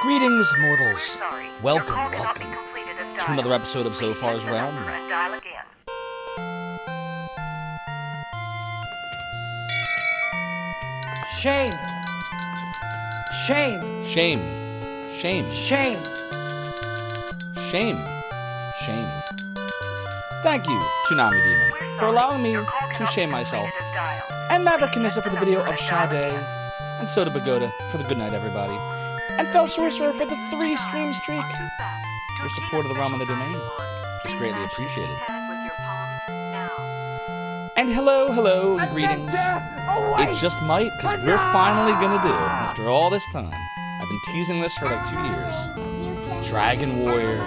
Greetings, mortals. Welcome to another episode of Zophar's Realm. Shame. Shame. Shame. Shame. Shame. Shame. Shame. Thank you, Tsunami Demon, for allowing me to shame myself. And Maverick Kanissa for the video of Sade. And Soda Pagoda for the good night, everybody. And Fell Sorcerer for the 3-stream streak. Your support of the realm and the domain is greatly appreciated. And hello, greetings. It just might, because we're finally gonna do, after all this time, I've been teasing this for like 2 years, Dragon Warrior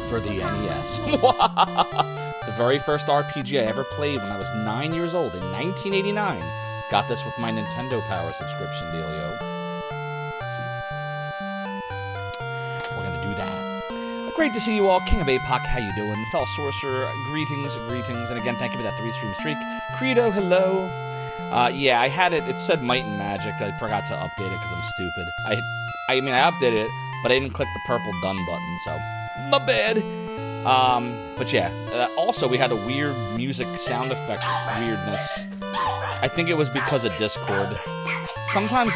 for the NES. The very first RPG I ever played when I was 9 years old in 1989. Got this with my Nintendo Power subscription dealio. We're gonna do that. Great to see you all. King of APOC, how you doing? Fell Sorcerer, greetings. And again, thank you for that 3-stream streak. Credo, hello. Yeah, I had it. It said Might and Magic. I forgot to update it because I'm stupid. I mean, I updated it, but I didn't click the purple done button, so my bad. But yeah, also we had a weird music sound effect weirdness. I think it was because of Discord. Sometimes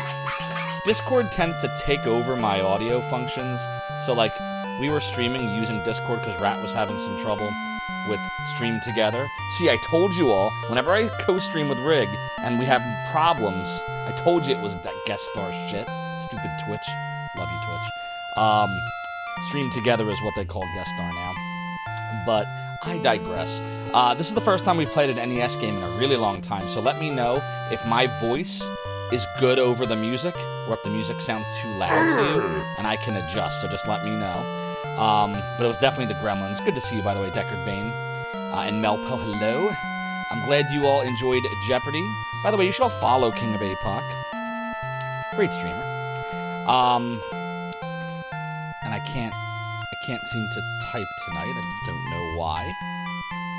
Discord tends to take over my audio functions. So like, we were streaming using Discord because Rat was having some trouble with Stream Together. See, I told you all, whenever I co-stream with Rig and we have problems, I told you it was that guest star shit. Stupid Twitch. Love you, Twitch. Stream Together is what they call guest star now. But I digress. This is the first time we've played an NES game in a really long time, so let me know if my voice is good over the music, or if the music sounds too loud to you, and I can adjust, so just let me know. But it was definitely the Gremlins. Good to see you, by the way, Deckard Bane. And Melpo, hello. I'm glad you all enjoyed Jeopardy. By the way, you should all follow King of APOC. Great streamer. And I can't seem to type tonight. I don't know why.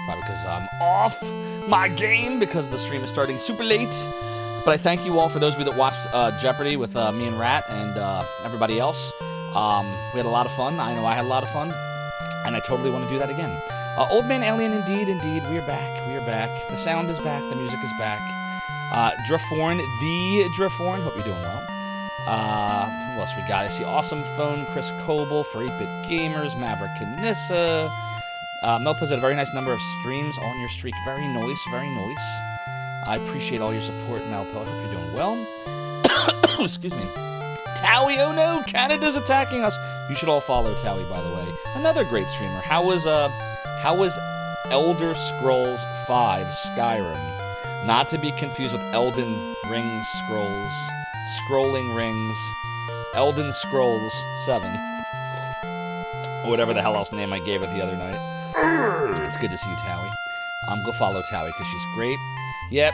Probably because I'm off my game because the stream is starting super late. But I thank you all for those of you that watched Jeopardy with me and Rat and everybody else. We had a lot of fun. I know I had a lot of fun. And I totally want to do that again. Old Man Alien, indeed. We are back. The sound is back. The music is back. Draforn, the Draforn. Hope you're doing well. Who else we got? I see Awesome Phone, Chris Coble for 8-Bit Gamers, Maverick Kanissa. Melpo's had a very nice number of streams on your streak. Very nice. I appreciate all your support, Melpo. I hope you're doing well. Excuse me. Towie, oh no, Canada's attacking us. You should all follow Towie, by the way. Another great streamer. How was Elder Scrolls V Skyrim? Not to be confused with Elden Ring Scrolls. Scrolling Rings. Elden Scrolls 7. Or whatever the hell else name I gave it the other night. It's good to see you, Towie. Go follow Towie, because she's great. Yep.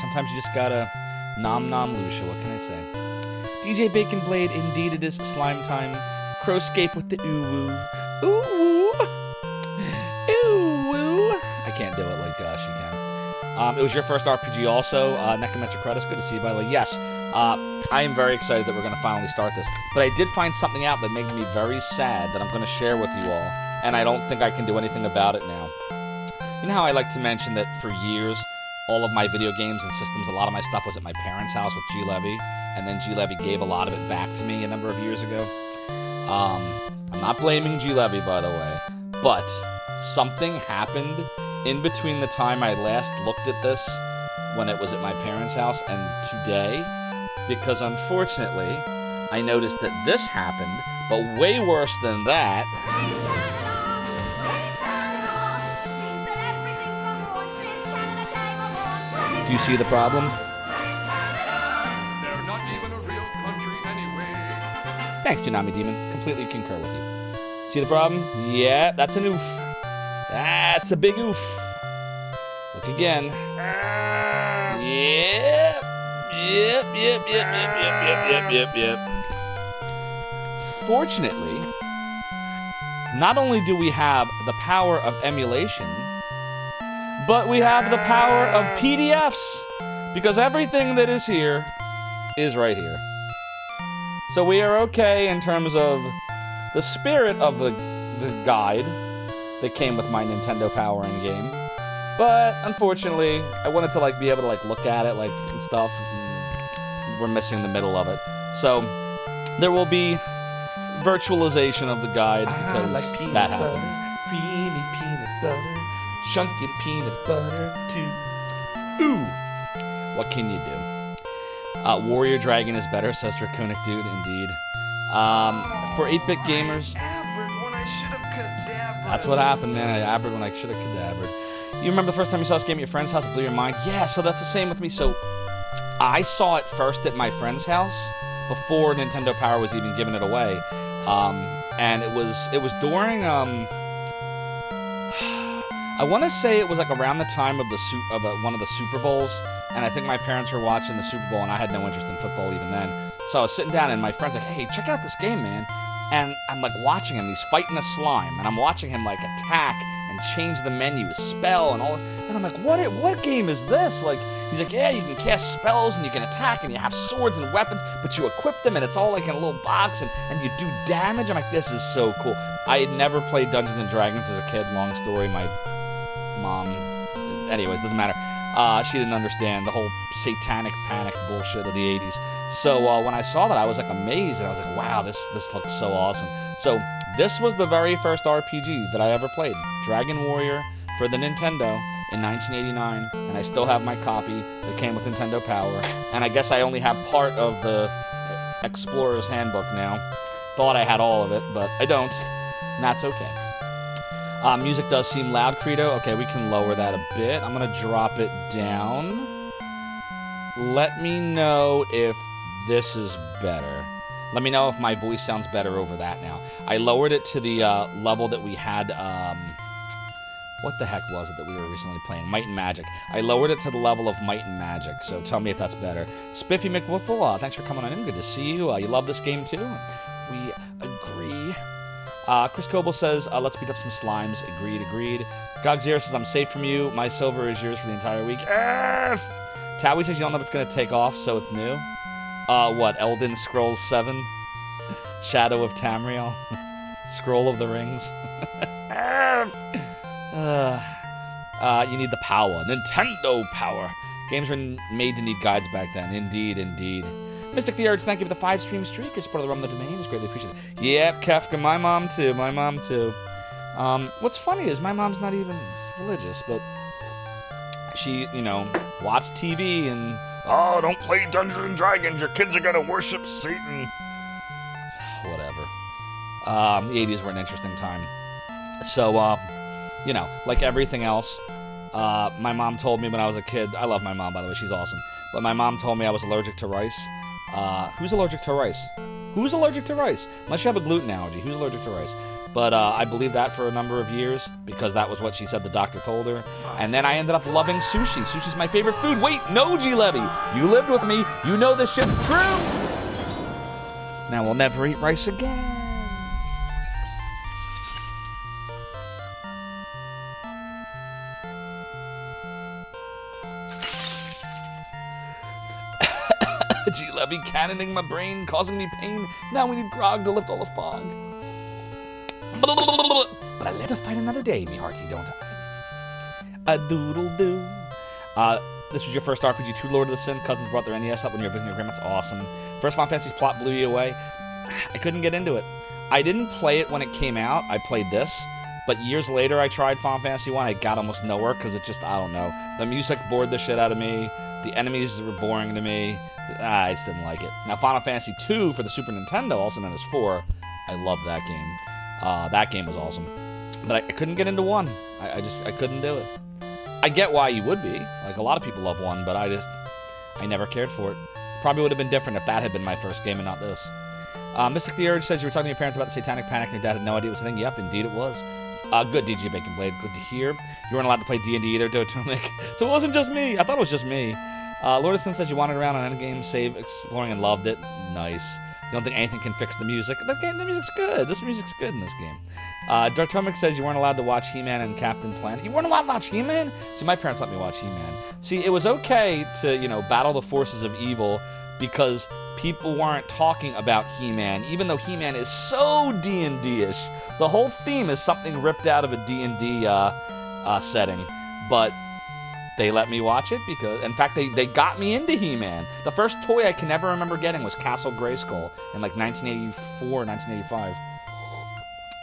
Sometimes you just gotta nom Lucia, what can I say? DJ Bacon Blade, indeed it is slime time. Crowscape with the ooh-woo. Ooh-woo. Ooh-woo. I can't do it like she can. It was your first RPG also, Necromancer Credis, good to see you, by the way. Yes, I am very excited that we're going to finally start this. But I did find something out that made me very sad that I'm going to share with you all. And I don't think I can do anything about it now. You know how I like to mention that for years, all of my video games and systems, a lot of my stuff was at my parents' house with G. Levy, and then G. Levy gave a lot of it back to me a number of years ago. I'm not blaming G. Levy, by the way, but something happened in between the time I last looked at this, when it was at my parents' house, and today, because unfortunately, I noticed that this happened, but way worse than that. Do you see the problem? They're not even a real country anyway. Thanks, Tsunami Demon. Completely concur with you. See the problem? Yeah, that's an oof. That's a big oof. Look again. Yep. Fortunately, not only do we have the power of emulation, but we have the power of PDFs, because everything that is here is right here. So we are okay in terms of the spirit of the guide that came with my Nintendo Power in game. But unfortunately, I wanted to like be able to like look at it like and stuff. And we're missing the middle of it. So there will be virtualization of the guide because that happens. Creamy peanut butter, chunky peanut butter too. Ooh, What can you do? Warrior Dragon is better, says Draconic Dude, indeed. For 8-bit gamers, Abred when I should have cadavered. that's what happened, man. I abred when I should have cadavered. You remember the first time you saw this game at your friend's house? It blew your mind? Yeah, so that's the same with me. So I saw it first at my friend's house before Nintendo Power was even giving it away. And it was during I want to say it was like around the time of one of the Super Bowls, and I think my parents were watching the Super Bowl, and I had no interest in football even then. So I was sitting down, and my friend's like, "Hey, check out this game, man!" And I'm like watching him. He's fighting a slime, and I'm watching him like attack and change the menu, spell, and all this. And I'm like, "What game is this?" Like, he's like, "Yeah, you can cast spells, and you can attack, and you have swords and weapons, but you equip them, and it's all like in a little box, and you do damage." I'm like, "This is so cool." I had never played Dungeons and Dragons as a kid. Long story. My mom, anyways, doesn't matter. She didn't understand the whole satanic panic bullshit of the 80s. So when I saw that, I was like amazed, and I was like, wow, this looks so awesome. So this was the very first RPG that I ever played, Dragon Warrior for the Nintendo in 1989, and I still have my copy that came with Nintendo Power, and I guess I only have part of the Explorer's Handbook now. Thought I had all of it, but I don't, and that's okay. Music does seem loud, Credo. Okay, we can lower that a bit. I'm going to drop it down. Let me know if this is better. Let me know if my voice sounds better over that now. I lowered it to the level that we had... what the heck was it that we were recently playing? Might and Magic. I lowered it to the level of Might and Magic, so tell me if that's better. Spiffy McWiffle, thanks for coming on in. Good to see you. You love this game, too? We agree. Chris Coble says, let's beat up some slimes. Agreed. Gogzera says, I'm safe from you. My silver is yours for the entire week. Towie says, you don't know if it's going to take off, so it's new. What? Elden Scrolls 7? Shadow of Tamriel? Scroll of the Rings? You need the power. Nintendo power. Games were made to need guides back then. Indeed. Mystic the Urge, thank you for the 5-stream streak. It's part of the Run the Domain. It's greatly appreciated. Yep, Kefka, my mom too. What's funny is my mom's not even religious, but she, watched TV and, Oh, don't play Dungeons and Dragons. Your kids are gonna worship Satan. whatever. The 80s were an interesting time. So, like everything else, my mom told me when I was a kid, I love my mom, by the way, she's awesome, but my mom told me I was allergic to rice. Who's allergic to rice? Who's allergic to rice? Unless you have a gluten allergy, who's allergic to rice? But I believed that for a number of years because that was what she said the doctor told her. And then I ended up loving sushi. Sushi's my favorite food. Wait, no, G-Levy. You lived with me. You know this shit's true. Now we'll never eat rice again. G-Levy cannoning my brain, causing me pain. Now we need grog to lift all the fog. But I live to fight another day, me hearty, don't I? A doodle-doo. This was your first RPG, True Lord of the Sin. Cousins brought their NES up when you were visiting your grandma's. Awesome. First Final Fantasy's plot blew you away. I couldn't get into it. I didn't play it when it came out. I played this. But years later, I tried Final Fantasy 1. I got almost nowhere because it just, I don't know. The music bored the shit out of me. The enemies were boring to me. I just didn't like it. Now, Final Fantasy 2 for the Super Nintendo, also known as 4, I love that game. That game was awesome. But I couldn't get into 1. I couldn't do it. I get why you would be. Like, a lot of people love 1, but I never cared for it. Probably would have been different if that had been my first game and not this. Mystic the Urge says you were talking to your parents about the Satanic Panic and your dad had no idea it was a thing. Yep, indeed it was. Good, DJ Bacon Blade. Good to hear. You weren't allowed to play D&D either, Dotomic. So it wasn't just me. I thought it was just me. Lord of Sin says you wandered around on Endgame, save, exploring, and loved it. Nice. You don't think anything can fix the music? The music's good. This music's good in this game. Dartomic says you weren't allowed to watch He-Man and Captain Planet. You weren't allowed to watch He-Man? See, my parents let me watch He-Man. See, it was okay to, battle the forces of evil, because people weren't talking about He-Man, even though He-Man is so D&D-ish. The whole theme is something ripped out of a D&D setting, but they let me watch it because, in fact, they got me into He-Man. The first toy I can never remember getting was Castle Grayskull in like 1984, 1985.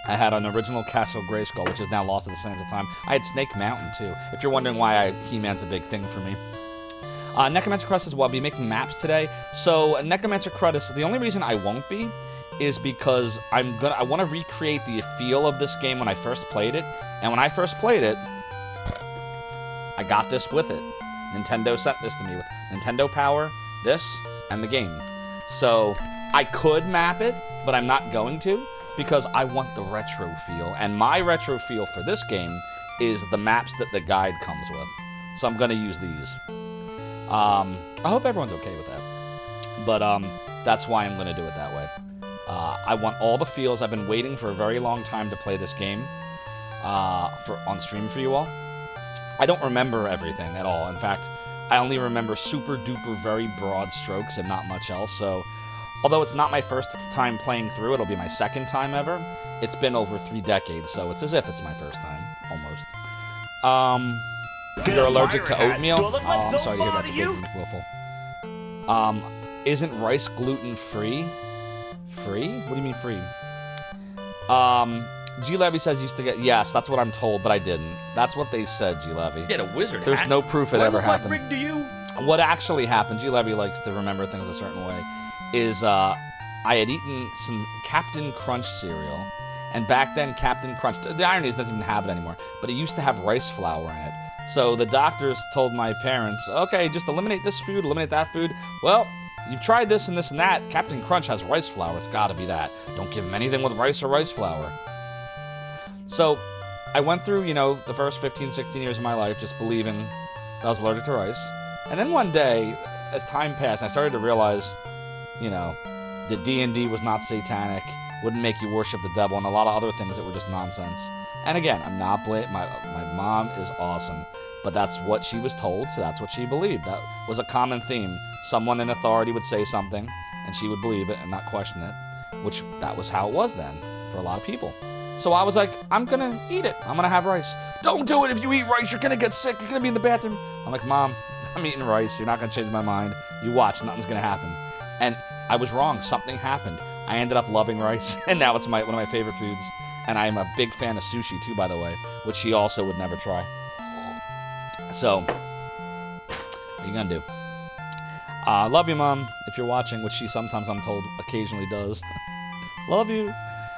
I had an original Castle Grayskull, which is now lost to the sands of time. I had Snake Mountain, too, if you're wondering why He-Man's a big thing for me. Necromancer Crust as well. I'll be making maps today. So Necromancer Crust, the only reason I won't be is because I want to recreate the feel of this game when I first played it. And when I first played it, I got this with it. Nintendo sent this to me with Nintendo Power, this, and the game. So I could map it, but I'm not going to because I want the retro feel. And my retro feel for this game is the maps that the guide comes with. So I'm going to use these. I hope everyone's okay with that. But that's why I'm going to do it that way. I want all the feels. I've been waiting for a very long time to play this game on stream for you all. I don't remember everything at all. In fact, I only remember super duper very broad strokes and not much else. So, although it's not my first time playing through, it'll be my second time ever. It's been over 3 decades, so it's as if it's my first time, almost. You're allergic to oatmeal? Oh, I'm sorry to hear that's a bit willful. Isn't rice gluten-free? Free? What do you mean free? G. Levy says used to get... Yes, that's what I'm told, but I didn't. That's what they said, G. Levy. Get a wizard There's hat. no proof it ever happened. Rig to you? What actually happened, G. Levy likes to remember things a certain way, is I had eaten some Captain Crunch cereal, and back then Captain Crunch... The irony is it doesn't even have it anymore, but it used to have rice flour in it. So the doctors told my parents, okay, just eliminate this food, eliminate that food. Well, you've tried this and this and that. Captain Crunch has rice flour. It's got to be that. Don't give him anything with rice or rice flour. So I went through, the first 15, 16 years of my life just believing that I was allergic to rice. And then one day, as time passed, I started to realize, that D&D was not satanic, wouldn't make you worship the devil, and a lot of other things that were just nonsense. And again, I'm not blaming. My mom is awesome, but that's what she was told, so that's what she believed. That was a common theme. Someone in authority would say something, and she would believe it and not question it, which that was how it was then for a lot of people. So I was like, I'm going to eat it. I'm going to have rice. Don't do it. If you eat rice, you're going to get sick. You're going to be in the bathroom. I'm like, Mom, I'm eating rice. You're not going to change my mind. You watch. Nothing's going to happen. And I was wrong. Something happened. I ended up loving rice, and now it's one of my favorite foods. And I'm a big fan of sushi, too, by the way, which she also would never try. So, what are you going to do? Love you, Mom, if you're watching, which she sometimes, I'm told, occasionally does. Love you.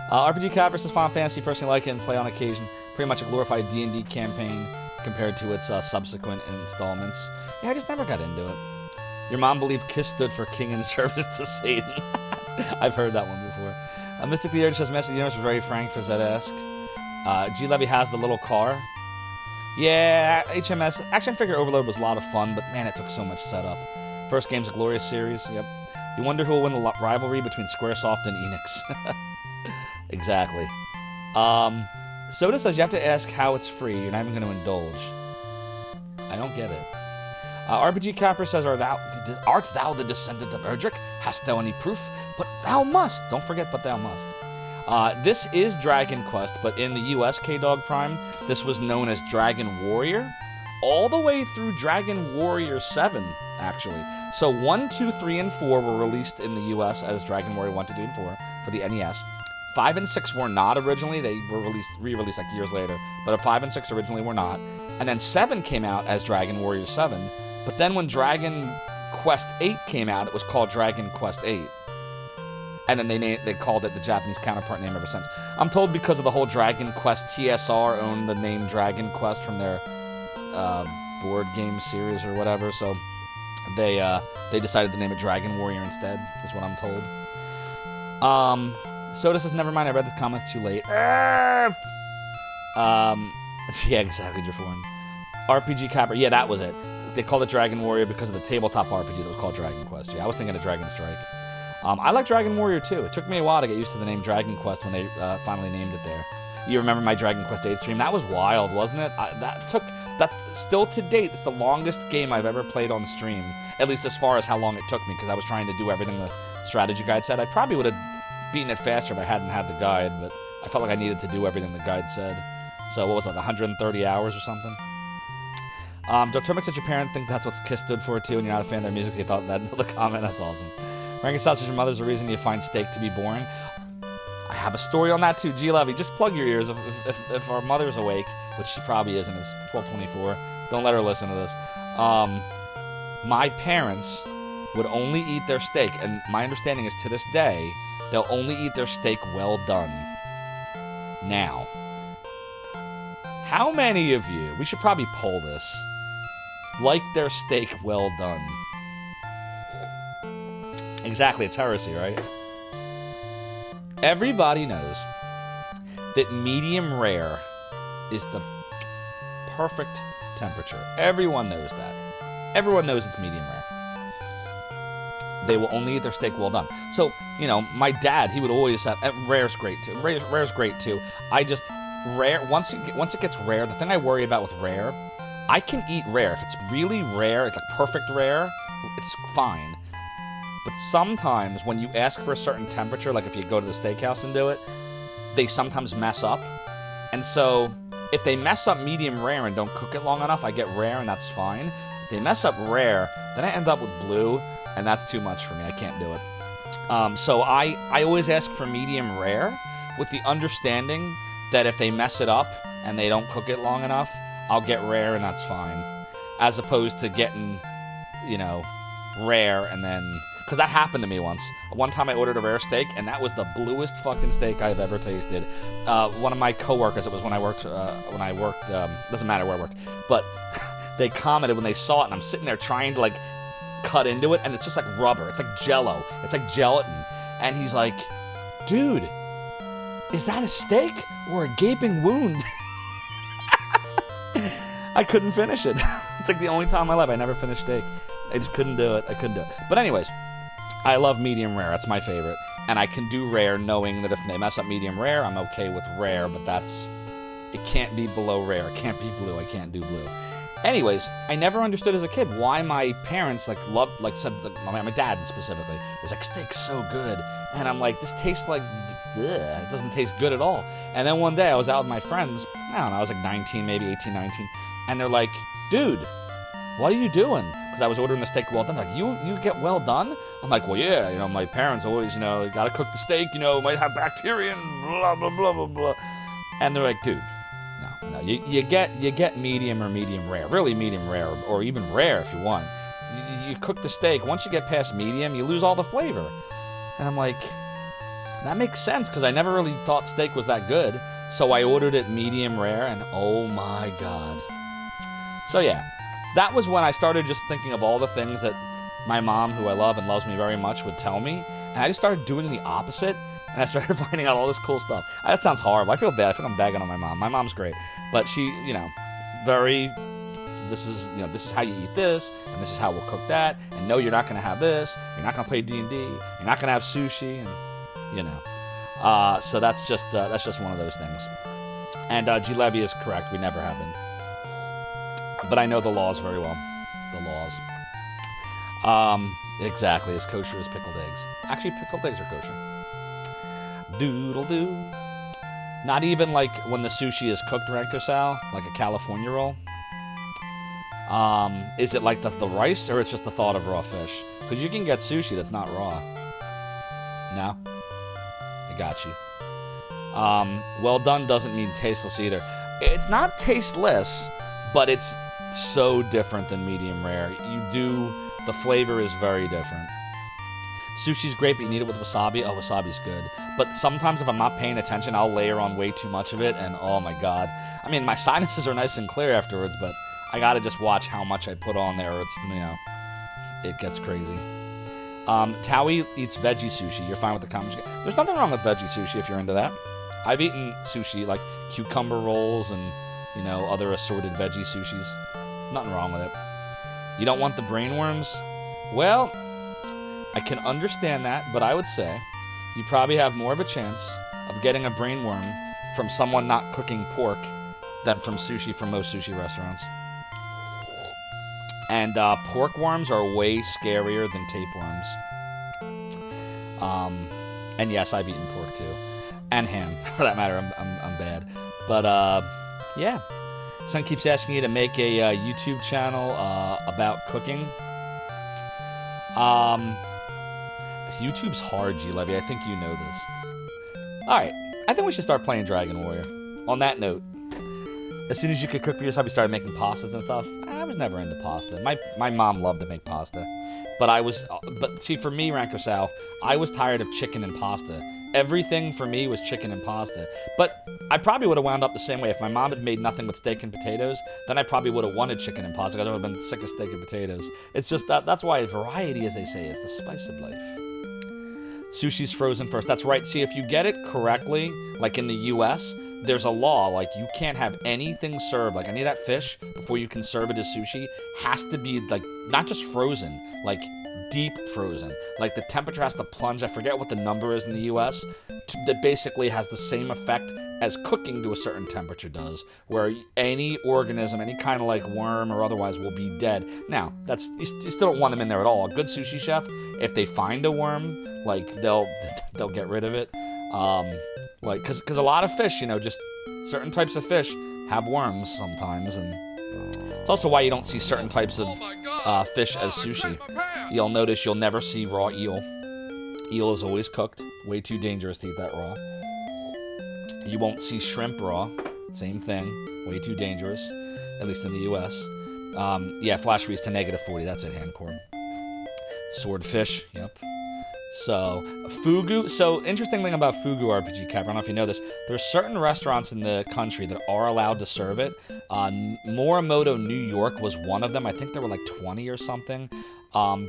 RPG Capper says Final Fantasy, personally like it and play on occasion. Pretty much a glorified D&D campaign compared to its subsequent installments. Yeah, I just never got into it. Your mom believed KISS stood for King in Service to Satan. I've heard that one before. Mystic the Urge says Message of the Universe was very frank for Zed-esque. G. Levy has the little car. Yeah, HMS. Action Figure Overload was a lot of fun, but man, it took so much setup. First game's a glorious series, yep. You wonder who will win the rivalry between Squaresoft and Enix. Exactly. Soda says you have to ask how it's free. You're not even going to indulge. I don't get it. RPG Capper says, art thou the descendant of Erdrick? Hast thou any proof? But thou must. Don't forget, but thou must. This is Dragon Quest, but in the US K-Dog Prime, this was known as Dragon Warrior, all the way through Dragon Warrior 7, actually. So 1, 2, 3, and 4 were released in the US as Dragon Warrior 1, 2, 3, and 4 for the NES. 5 and 6 were not originally. They were re-released like years later. But 5 and 6 originally were not. And then 7 came out as Dragon Warrior 7. But then when Dragon Quest 8 came out, it was called Dragon Quest 8. And then they called it the Japanese counterpart name ever since. I'm told because of the whole Dragon Quest, TSR owned the name Dragon Quest from their board game series or whatever. So they decided to name it Dragon Warrior instead, is what I'm told. Soda says, never mind, I read the comments too late. Yeah, exactly, Jafforin. RPG Capper, yeah, that was it. They called it Dragon Warrior because of the tabletop RPG that was called Dragon Quest. Yeah, I was thinking of Dragon Strike. I like Dragon Warrior too. It took me a while to get used to the name Dragon Quest when they finally named it there. You remember my Dragon Quest 8 stream? That was wild, wasn't it? That's still to date. It's the longest game I've ever played on stream. At least as far as how long it took me, because I was trying to do everything the strategy guide said. I probably would have beaten it faster if I hadn't had the guide, but I felt like I needed to do everything the guide said. So what was it, like 130 hours or something? Dotermic said your parents think that's what KISS stood for too, and you're not a fan of their music, so you thought that until the comment. That's awesome. Rankin says your mother's the reason you find steak to be boring. I have a story on that too. G. Levy, just plug your ears if our mother's awake, which she probably isn't. It's 12:24. Don't let her listen to this. My parents would only eat their steak, and my understanding is to this day, they'll only eat their steak well done. Now, how many of you, we should probably poll this, like their steak well done? Exactly, it's heresy, right? Everybody knows that medium rare is the perfect temperature. Everyone knows that. Everyone knows it's medium rare. They will only eat their steak well done. So, you know, my dad, he would always have, rare's great too. Rare's great too. I just, rare, once it gets rare, the thing I worry about with rare, I can eat rare. If it's really rare, it's like perfect rare, it's fine. But sometimes when you ask for a certain temperature, like if you go to the steakhouse and do it, they sometimes mess up. And so if they mess up medium rare and don't cook it long enough, I get rare and that's fine. If they mess up rare, then I end up with blue, and that's too much for me. I can't do it. So I always ask for medium rare with the understanding that if they mess it up and they don't cook it long enough, I'll get rare and that's fine. As opposed to getting, you know, rare and then... Because that happened to me once. One time I ordered a rare steak, and that was the bluest fucking steak I've ever tasted. One of my coworkers, it was when I worked, doesn't matter where I worked, but they commented when they saw it, and I'm sitting there trying to, like, cut into it, and it's just like rubber. It's like jello. It's like gelatin. And he's like, dude, is that a steak or a gaping wound? I couldn't finish it. It's like the only time in my life I never finished steak. I just couldn't do it. I couldn't do it. But anyways, I love medium rare. That's my favorite. And I can do rare knowing that if they mess up medium rare, I'm okay with rare, but it can't be below rare. It can't be blue. I can't do blue. Anyways, I never understood as a kid why my parents said, my dad specifically, is like, steak's so good. And I'm like, this tastes like, ugh, it doesn't taste good at all. And then one day I was out with my friends, I don't know, I was like 19, maybe 18, 19. And they're like, dude, what are you doing? Because I was ordering the steak well done. They're like, you get well done? I'm like, well, yeah, you know, my parents always, you know, gotta cook the steak, you know, might have bacteria and blah, blah, blah, blah, blah. And they're like, dude, no, you get medium or medium rare, really medium rare, or even rare if you want. You cook the steak, once you get past medium, you lose all the flavor. And I'm like, that makes sense, because I never really thought steak was that good. So I ordered it medium rare, and oh my God. So yeah. That was when I started just thinking of all the things that my mom, who I love and loves me very much, would tell me. And I just started doing the opposite. And I started finding out all this cool stuff. That sounds horrible. I feel bad. I think I'm bagging on my mom. My mom's great. But she, you know, this is how you eat this. And this is how we'll cook that. And no, you're not going to have this. You're not going to play D&D. You're not going to have sushi. And, you know. So that's just one of those things. And G. Levy is correct. We never have been. But I know the laws very well. The laws. Exactly, as kosher as pickled eggs. Actually, pickled eggs are kosher. Doodle-doo. Not even like when the sushi is cooked, Renko Sal, like a California roll. Is it like the rice, or it's just the thought of raw fish? Because you can get sushi that's not raw. No? I got you. Well done doesn't mean tasteless either. It's not tasteless, but it's so different than medium rare. The flavor is very different. Sushi's great, but you need it with wasabi. Oh, wasabi's good. But sometimes if I'm not paying attention, I'll layer on way too much of it, and oh my God. I mean, my sinuses are nice and clear afterwards, but I gotta just watch how much I put on there, or it's, you know, it gets crazy. Towie eats veggie sushi. You're fine with the comments. There's nothing wrong with veggie sushi if you're into that. I've eaten sushi, like cucumber rolls and, you know, other assorted veggie sushis. Nothing wrong with it. You don't want the brainworms? Well, I can understand that, but I would say you probably have more of a chance of getting a brainworm from someone not cooking pork than from sushi from most sushi restaurants. And pork worms are way scarier than tapeworms. And yes, I've eaten pork too, and ham for that matter. I'm bad, but yeah. Son keeps asking you to make a YouTube channel about cooking. YouTube's hard, G Levy. I think you know this. All right, I think we should start playing Dragon Warrior. On that note, as soon as you could cook for yourself, you started making pastas and stuff. I was never into pasta. My mom loved to make pasta, but see, for me, Ranko Sal, I was tired of chicken and pasta. Everything for me was chicken and pasta. But I probably would have wound up the same way. If my mom had made nothing but steak and potatoes, then I probably would have wanted chicken and pasta because I would have been sick of steak and potatoes. It's just that's why variety, as they say, is the spice of life. Sushi's frozen first. That's right. See, if you get it correctly, like in the U.S., there's a law, like you can't have anything served, like any of that fish, before you can serve it as sushi, has to be like, not just frozen, like deep frozen. Like the temperature has to plunge, I forget what the number is in the US, that basically has the same effect as cooking to a certain temperature does, where any organism, any kind of like worm or otherwise, will be dead. Now, that's you still don't want them in there at all. A good sushi chef, if they find a worm, like they'll get rid of it. Like, because a lot of fish, just certain types of fish have worms sometimes, and it's also why you don't see certain types of fish as sushi. You'll notice you'll never see raw eel. Eel is always cooked. Way too dangerous to eat that raw. You won't see shrimp raw. Same thing. Way too dangerous, at least in the U.S. Yeah, flash freeze to -40. That's it, Handcorn. Swordfish. Yep. So, fugu. So, interesting thing about fugu RPG Cap, I don't know if you know this. There's certain restaurants in the country that are allowed to serve it. Morimoto, New York was one of them. I think there were like 20 or something.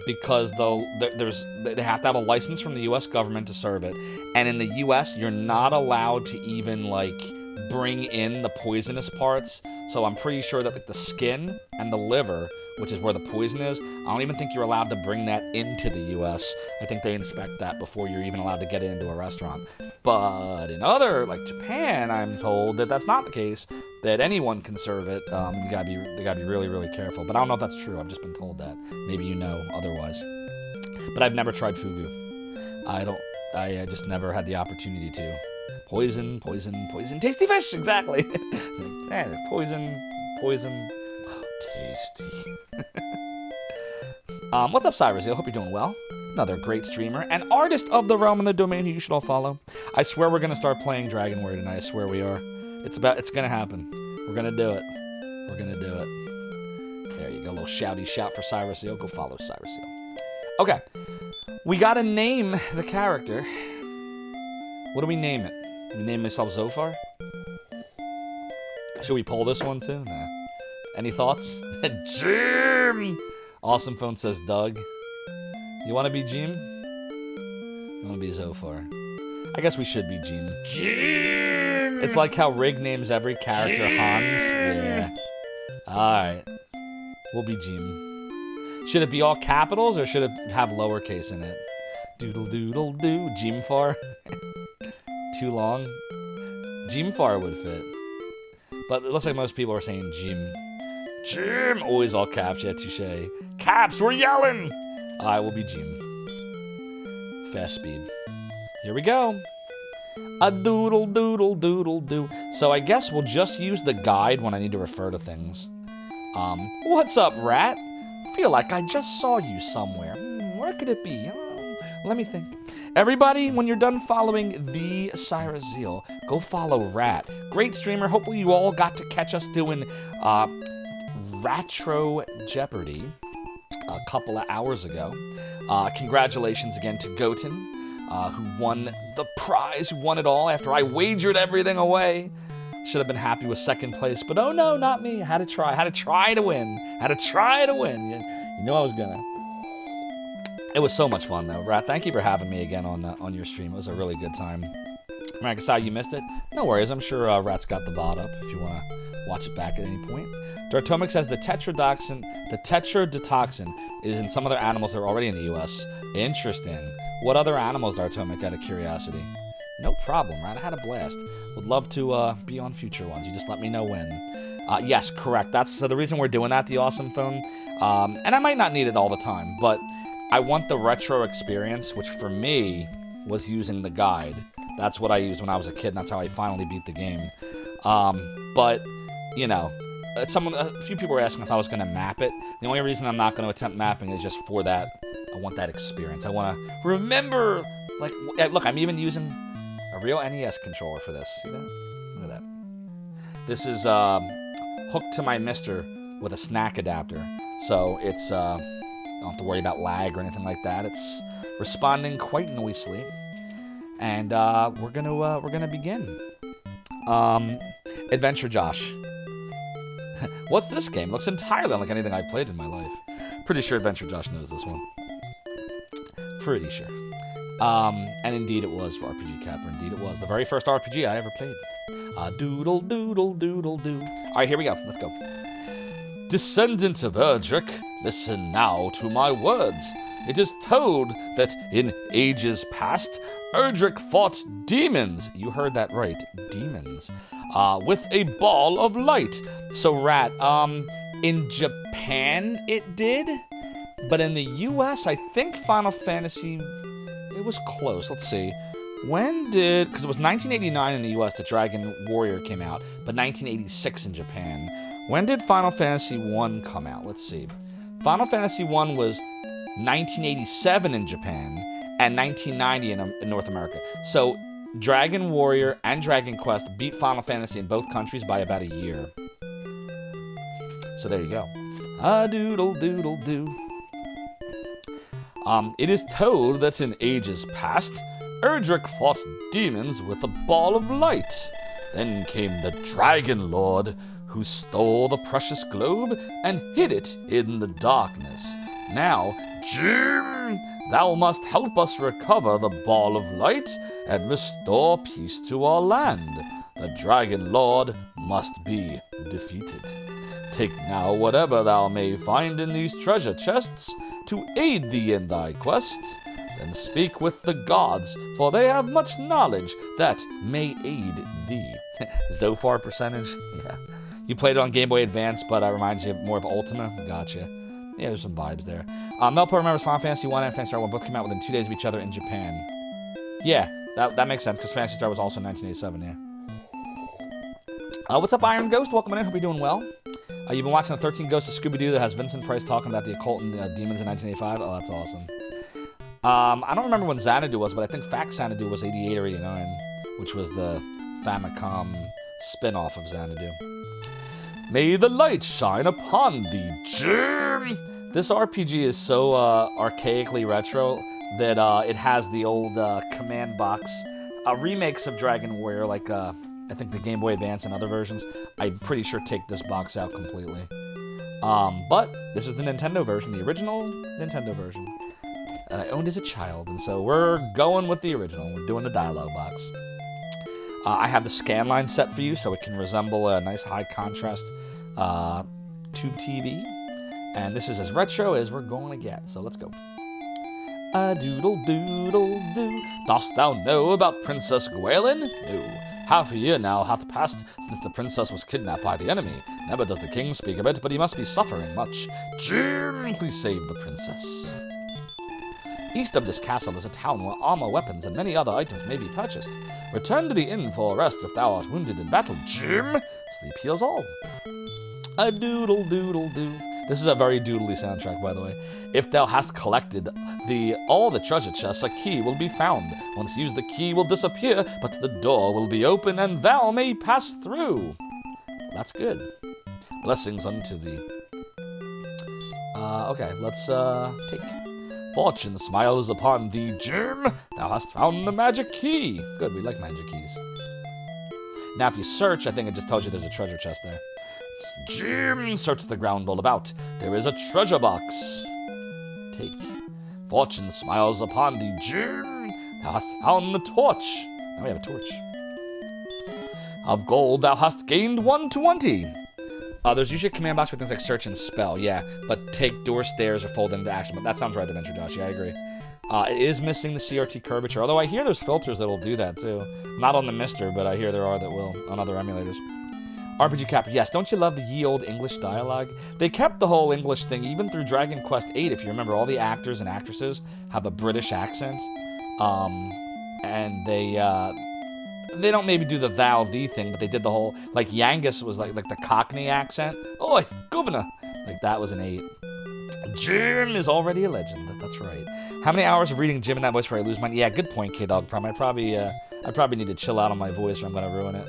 Because they have to have a license from the U.S. government to serve it. And in the U.S., you're not allowed to even, like, bring in the poisonous parts. So I'm pretty sure that, like, the skin and the liver, which is where the poison is, I don't even think you're allowed to bring that into the U.S. I think they inspect that before you're even allowed to get it into a restaurant. But in other, like Japan, I'm told that that's not the case, that anyone can serve it. They gotta be really, really careful. But I don't know if that's true. I've just been told that. Maybe you know otherwise. But I've never tried fugu. I just never had the opportunity to. Poison, tasty fish, exactly. Poison, oh, tasty. What's up, Cyrus? I hope you're doing well. Another great streamer and artist of the realm and the domain who you should all follow. I swear we're gonna start playing Dragon Warrior tonight. I swear we are. It's gonna happen. We're gonna do it. There you go, a little shouty shout for Cyrus Seal. Go follow Cyrus Seal. Okay, we gotta name the character. What do we name it? We name myself Zophar? Should we pull this one too? Nah. Any thoughts? Jim! Awesome Phone says Doug. You want to be Jim? You want to be Zophar? I guess we should be Jim. Jim! It's like how Rig names every character Hans. Yeah. Alright. We'll be Jim. Should it be all capitals or should it have lowercase in it? Doodle doodle doo. Jimfar. Too long? Jimfar would fit. But it looks like most people are saying Jim. Jim! Always all caps, yeah, touche. Caps, we're yelling! Alright, we'll be Jim. Fast speed. Here we go. A doodle doodle doodle doo. So I guess we'll just use the guide when I need to refer to things. What's up, Rat? Feel like I just saw you somewhere. Where could it be? Let me think. Everybody, when you're done following the Cyrus Zeal, go follow Rat. Great streamer. Hopefully you all got to catch us doing Retro Jeopardy a couple of hours ago. Congratulations again to Goten, who won the prize, who won it all after I wagered everything away. Should have been happy with second place, but oh no, not me. Had to try to win. You know I was gonna. It was so much fun though. Rat, thank you for having me again on your stream. It was a really good time. Marcus, you missed it? No worries. I'm sure Rat's got the VOD up if you want to watch it back at any point. Dartomic says the tetrodotoxin is in some other animals that are already in the U.S. Interesting. What other animals, Dartomic, out of curiosity? No problem, Rat. I had a blast. Would love to be on future ones. You just let me know when. Yes, correct. So the reason we're doing that, the Awesome Phone, And I might not need it all the time, but I want the retro experience, which for me was using the guide. That's what I used when I was a kid, and that's how I finally beat the game. But, you know, a few people were asking if I was going to map it. The only reason I'm not going to attempt mapping is just for that. I want that experience. I want to remember, like, look, I'm even using a real NES controller for this. See that? Look at that. This is hooked to my Mister with a snack adapter. So it's, don't have to worry about lag or anything like that. It's responding quite noisily. And we're gonna begin. Adventure Josh. What's this game? Looks entirely unlike anything I've played in my life. Pretty sure Adventure Josh knows this one. Pretty sure. And indeed it was RPG Capper. Indeed it was. The very first RPG I ever played. Doodle doodle doodle doo. Alright, here we go. Let's go. Descendant of Erdrick, listen now to my words. It is told that in ages past, Erdrick fought demons. You heard that right, demons. With a ball of light. So, Rat, in Japan it did, but in the US, I think Final Fantasy, it was close. Let's see. When did, because it was 1989 in the US that Dragon Warrior came out, but 1986 in Japan. When did Final Fantasy 1 come out? Let's see. Final Fantasy 1 was 1987 in Japan and 1990 in North America. So Dragon Warrior and Dragon Quest beat Final Fantasy in both countries by about a year. So there you go. Doodle doodle doo. It is told that in ages past, Erdrick fought demons with a ball of light. Then came the Dragon Lord, who stole the precious globe and hid it in the darkness. Now, Jim, thou must help us recover the ball of light and restore peace to our land. The Dragon Lord must be defeated. Take now whatever thou may find in these treasure chests to aid thee in thy quest. Then speak with the gods, for they have much knowledge that may aid thee. Zophar percentage? Yeah. You played it on Game Boy Advance, but it reminds you more of Ultima? Gotcha. Yeah, there's some vibes there. Melpo remembers Final Fantasy 1 and Fantasy Star 1 both came out within 2 days of each other in Japan. Yeah, that makes sense, because Fantasy Star was also 1987, yeah. What's up, Iron Ghost? Welcome in. Hope you're doing well. You've been watching the 13 Ghosts of Scooby-Doo that has Vincent Price talking about the occult and demons in 1985. Oh, that's awesome. I don't remember when Xanadu was, but I think Fact Xanadu was 88 or 89, which was the Famicom spin-off of Xanadu. May the light shine upon thee, Jim! This RPG is so archaically retro that it has the old command box remakes of Dragon Warrior, like I think the Game Boy Advance and other versions. I'm pretty sure take this box out completely. But this is the Nintendo version, the original Nintendo version. And I owned as a child, and so we're going with the original. We're doing the dialogue box. I have the scan line set for you, so it can resemble a nice high contrast tube TV. And this is as retro as we're going to get, so let's go. Doodle doodle doo. Dost thou know about Princess Gwaelin? No. Half a year now hath passed since the princess was kidnapped by the enemy. Never does the king speak of it, but he must be suffering much. Jim, please save the princess. East of this castle is a town where armor, weapons, and many other items may be purchased. Return to the inn for a rest if thou art wounded in battle, Jim. Sleep heals all. A doodle doodle doo. This is a very doodly soundtrack, by the way. If thou hast collected all the treasure chests, a key will be found. Once used, the key will disappear, but the door will be open, and thou may pass through. That's good. Blessings unto thee. Okay, let's take. Fortune smiles upon thee, Jim. Thou hast found the magic key. Good, we like magic keys. Now, if you search, I think it just tells you there's a treasure chest there. Jim, search the ground all about. There is a treasure box. Take. Fortune smiles upon thee, Jim. Thou hast found the torch. Now we have a torch. Of gold thou hast gained 120. There's usually a command box for things like search and spell, yeah. But take, door, stairs, or fold into action. But that sounds right, Adventure Josh. Yeah, I agree. It is missing the CRT curvature, although I hear there's filters that will do that, too. Not on the Mister, but I hear there are that will on other emulators. RPG Capper, yes, don't you love the ye old English dialogue? They kept the whole English thing, even through Dragon Quest VIII, if you remember, all the actors and actresses have a British accent. And they don't maybe do the Val V thing, but they did the whole, like, Yangus was like the Cockney accent. Oi, governor! Like, that was an 8. Jim is already a legend, that's right. How many hours of reading Jim in that voice before I lose mine? Yeah, good point, K-Dog Prom. I probably need to chill out on my voice or I'm gonna ruin it.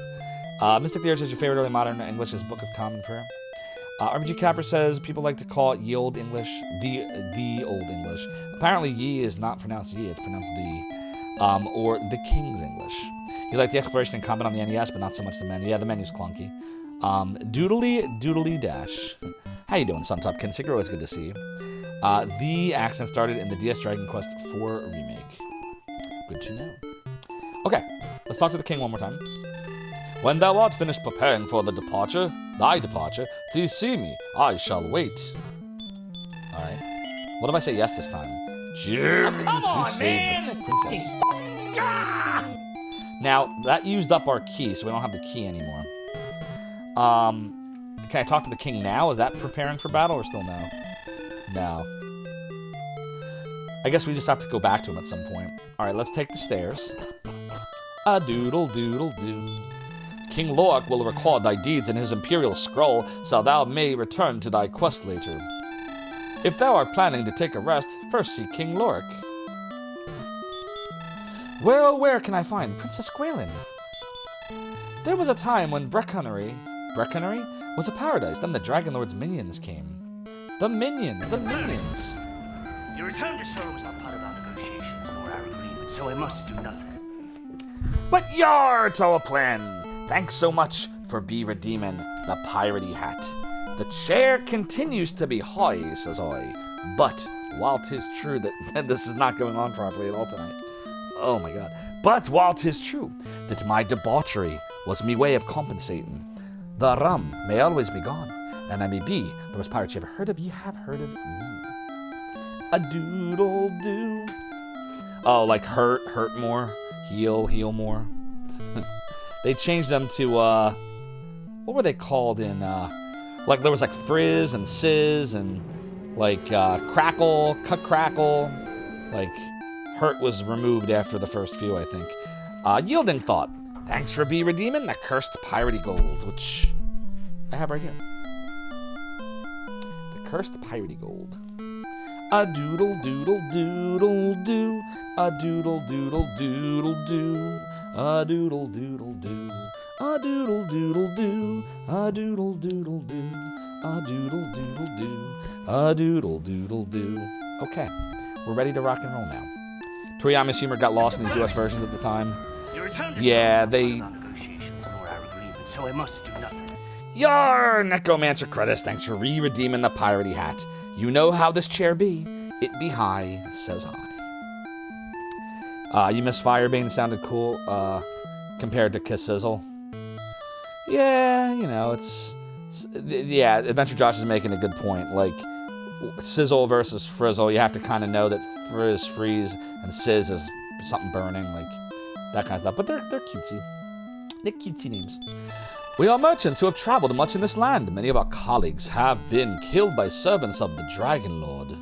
Mystic the Earth says your favorite early modern English is Book of Common Prayer. RPG Capper says people like to call it ye old English, the old English. Apparently ye is not pronounced ye, it's pronounced the, or the King's English. You like the exploration and combat on the NES, but not so much the menu. Yeah, the menu's clunky. Doodly dash. How you doing, Suntop Kinsiger? Always good to see you. The accent started in the DS Dragon Quest IV remake. Good to know. Okay, let's talk to the king one more time. When thou art finished preparing for thy departure, please see me. I shall wait. All right. What if I say yes this time? Jim, come on, please save man. the princess. Now that used up our key, so we don't have the key anymore. Can I talk to the king now? Is that preparing for battle or still no? No. I guess we just have to go back to him at some point. All right, let's take the stairs. A doodle doodle doo. King Lork will record thy deeds in his imperial scroll, so thou may return to thy quest later. If thou art planning to take a rest, first see King Lork. Where, oh, where can I find Princess Gwaelin? There was a time when Brecconry was a paradise. Then the Dragon Lord's minions came. The minions. Your return to Sora was not part of our negotiations nor our agreement, so I must do nothing. But you're to a plan. Thanks so much for redeeming the piratey hat. The chair continues to be high, says I. But while 'tis true that this is not going on properly at all tonight. Oh my god. But while 'tis true that my debauchery was me way of compensating, the rum may always be gone, and I may be the most pirate you ever heard of. You have heard of me. A doodle doo. Oh, like hurt more. Heal more. They changed them to, what were they called in, like there was like Frizz and Sizz and like Crackle, Cut Crackle, like Hurt was removed after the first few, I think. Yielding Thought. Thanks for redeeming the cursed piratey gold, which I have right here. The cursed piratey gold. A doodle doodle doodle doo. A doodle doodle doodle doo. A doodle doodle doo. A doodle doodle doo. A doodle doodle doo. A doodle doodle doo. A doodle doodle doo. Okay, we're ready to rock and roll now. Toriyama's humor got lost in these US versions at the time. Yeah, they... negotiations nor our agreement, so I must do nothing. Yar, Necromancer Credis, thanks for redeeming the piratey hat. You know how this chair be. It be high, says I. You miss Firebane sounded cool, compared to Kiss Sizzle. Yeah, you know, yeah, Adventure Josh is making a good point. Like, Sizzle versus Frizzle, you have to kind of know that Frizz, Freeze, and Sizz is something burning, like, that kind of stuff. But they're cutesy. They're cutesy names. We are merchants who have traveled much in this land. Many of our colleagues have been killed by servants of the Dragon Lord.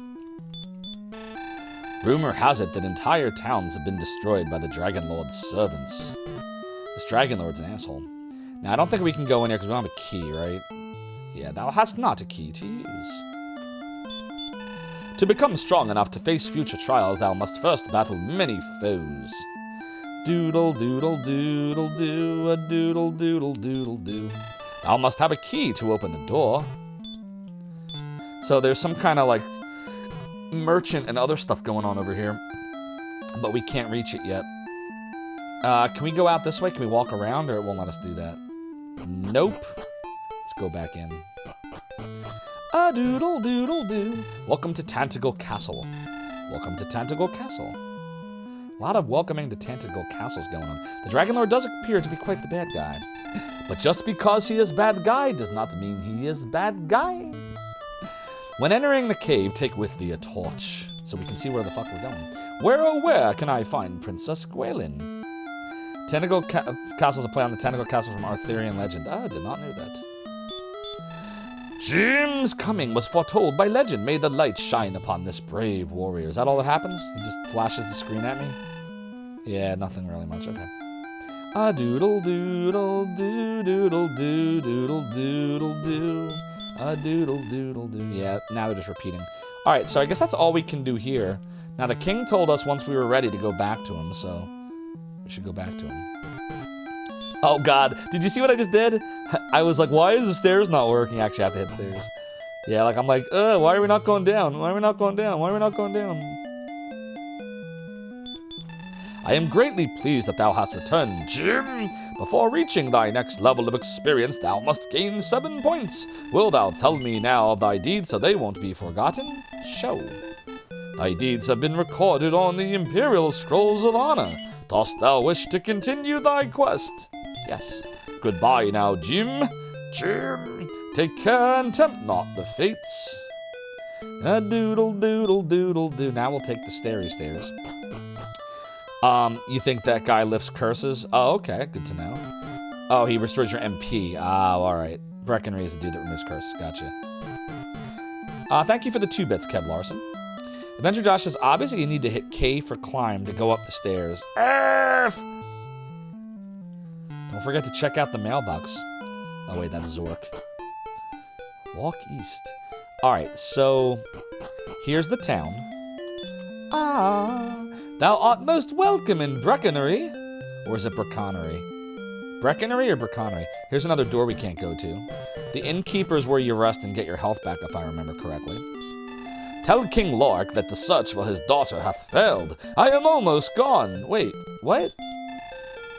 Rumor has it that entire towns have been destroyed by the Dragon Lord's servants. This Dragon Lord's an asshole. Now, I don't think we can go in here because we don't have a key, right? Yeah, thou hast not a key to use. To become strong enough to face future trials, thou must first battle many foes. Doodle doodle doodle doo, a doodle doodle doodle doo. Thou must have a key to open the door. So there's some kind of like merchant and other stuff going on over here, but we can't reach it yet. Can we go out this way? Can we walk around, or it won't let us do that? Nope. Let's go back in. A doodle doodle doo. Welcome to Tantagle Castle. Welcome to Tantagle Castle. A lot of welcoming to Tantagle Castles going on. The Dragon Lord does appear to be quite the bad guy. But just because he is bad guy does not mean he is bad guy. When entering the cave, take with thee a torch, so we can see where the fuck we're going. Where, oh where can I find Princess Gwaelin? Tentacle Castle is a play on the Tentacle Castle from Arthurian legend. Ah, I did not know that. Jim's coming was foretold by legend. May the light shine upon this brave warrior. Is that all that happens? He just flashes the screen at me? Yeah, nothing really much. Okay. A doodle doodle doo doodle doo doodle doodle doo. A doodle doodle doo. Yeah, now they're just repeating. Alright, so I guess that's all we can do here. Now the king told us once we were ready to go back to him, so we should go back to him. Oh god, did you see what I just did? I was like, why is the stairs not working? Actually, I have to hit stairs. Yeah, like I'm like, why are we not going down? Why are we not going down? Why are we not going down? I am greatly pleased that thou hast returned, Jim. Before reaching thy next level of experience, thou must gain 7 points. Will thou tell me now of thy deeds so they won't be forgotten? Show. Thy deeds have been recorded on the Imperial Scrolls of Honor. Dost thou wish to continue thy quest? Yes. Goodbye now, Jim. Jim, take care and tempt not the fates. A doodle doodle doodle doo. Now we'll take the stairs. You think that guy lifts curses? Oh, okay, good to know. Oh, he restores your MP. Oh, alright. Breckenry is the dude that removes curses. Gotcha. Thank you for the 2 bits, Kev Larson. Adventure Josh says, obviously you need to hit K for climb to go up the stairs. F! Don't forget to check out the mailbox. Oh, wait, that's Zork. Walk east. Alright, so here's the town. Thou art most welcome in Breckenry. Or is it Brecconnery? Breckenry or Brecconnery? Here's another door we can't go to. The innkeeper is where you rest and get your health back, if I remember correctly. Tell King Lark that the search for his daughter hath failed. I am almost gone. Wait, what?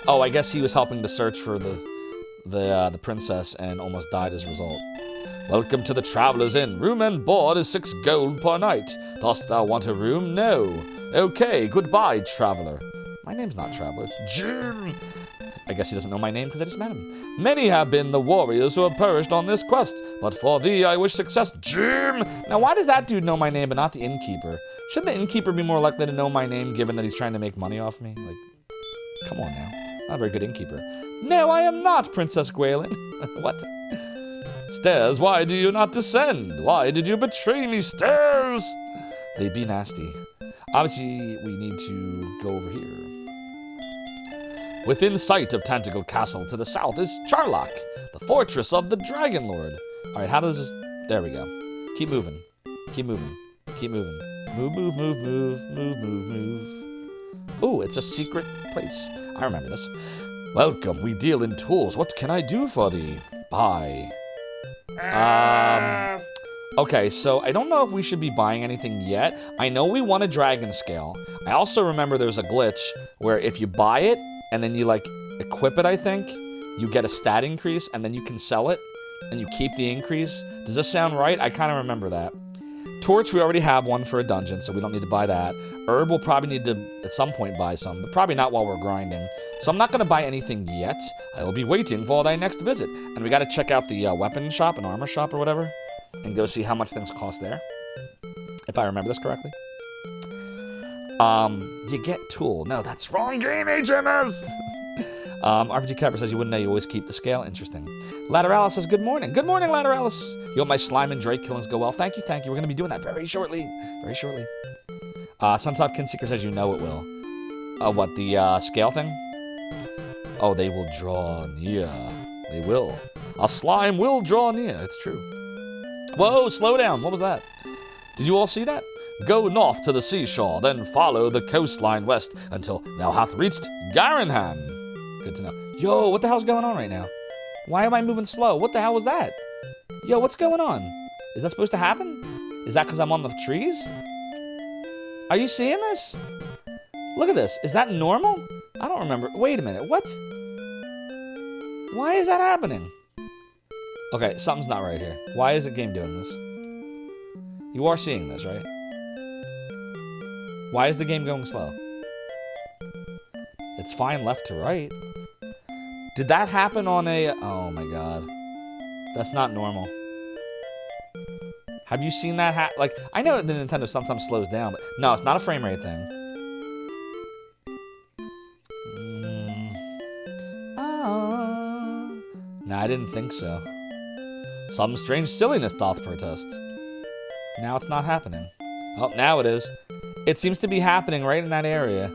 Oh, I guess he was helping to search for the princess and almost died as a result. Welcome to the Traveler's Inn. Room and board is 6 gold per night. Dost thou want a room? No. Okay, goodbye, Traveler. My name's not Traveler, it's Jim. I guess he doesn't know my name because I just met him. Many have been the warriors who have perished on this quest, but for thee I wish success, Jim. Now, why does that dude know my name but not the innkeeper? Shouldn't the innkeeper be more likely to know my name given that he's trying to make money off me? Like, come on now. Not a very good innkeeper. No, I am not, Princess Gwaelin. What? Stairs, why do you not descend? Why did you betray me, Stairs? They be nasty. Obviously, we need to go over here. Within sight of Tentacle Castle to the south is Charlock, the fortress of the Dragon Lord. All right, how does this... There we go. Keep moving. Keep moving. Keep moving. Move, move, move, move, move, move, move. Ooh, it's a secret place. I remember this. Welcome, we deal in tools. What can I do for thee? Buy. Okay, so I don't know if we should be buying anything yet. I know we want a dragon scale. I also remember there's a glitch where if you buy it and then you like equip it, I think, you get a stat increase and then you can sell it and you keep the increase. Does this sound right? I kind of remember that. Torch, we already have one for a dungeon, so we don't need to buy that. Herb, we'll probably need to at some point buy some, but probably not while we're grinding. So I'm not going to buy anything yet. I will be waiting for thy next visit. And we got to check out the weapon shop, an armor shop or whatever, and go see how much things cost there, if I remember this correctly. You get tool. No, that's wrong game, HMS! RPG Capper says you wouldn't know you always keep the scale. Interesting. Lateralis says good morning. Good morning, Lateralis. You hope my slime and Drake killings go well. Thank you, thank you. We're going to be doing that very shortly. Very shortly. Suntop Kinseeker says you know it will. What, the scale thing? Oh, they will draw near. They will. A slime will draw near. It's true. Whoa, slow down. What was that? Did you all see that? Go north to the seashore, then follow the coastline west until thou hath reached Garenham. Good to know. Yo, what the hell's going on right now? Why am I moving slow? What the hell was that? Yo, what's going on? Is that supposed to happen? Is that because I'm on the trees? Are you seeing this? Look at this. Is that normal? I don't remember. Wait a minute. What? Why is that happening? Okay, something's not right here. Why is the game doing this? You are seeing this, right? Why is the game going slow? It's fine left to right. Did that happen on a... Oh my god. That's not normal. Have you seen that like, I know that the Nintendo sometimes slows down, but... No, it's not a frame rate thing. Nah, I didn't think so. Some strange silliness doth protest. Now it's not happening. Oh, now it is. It seems to be happening right in that area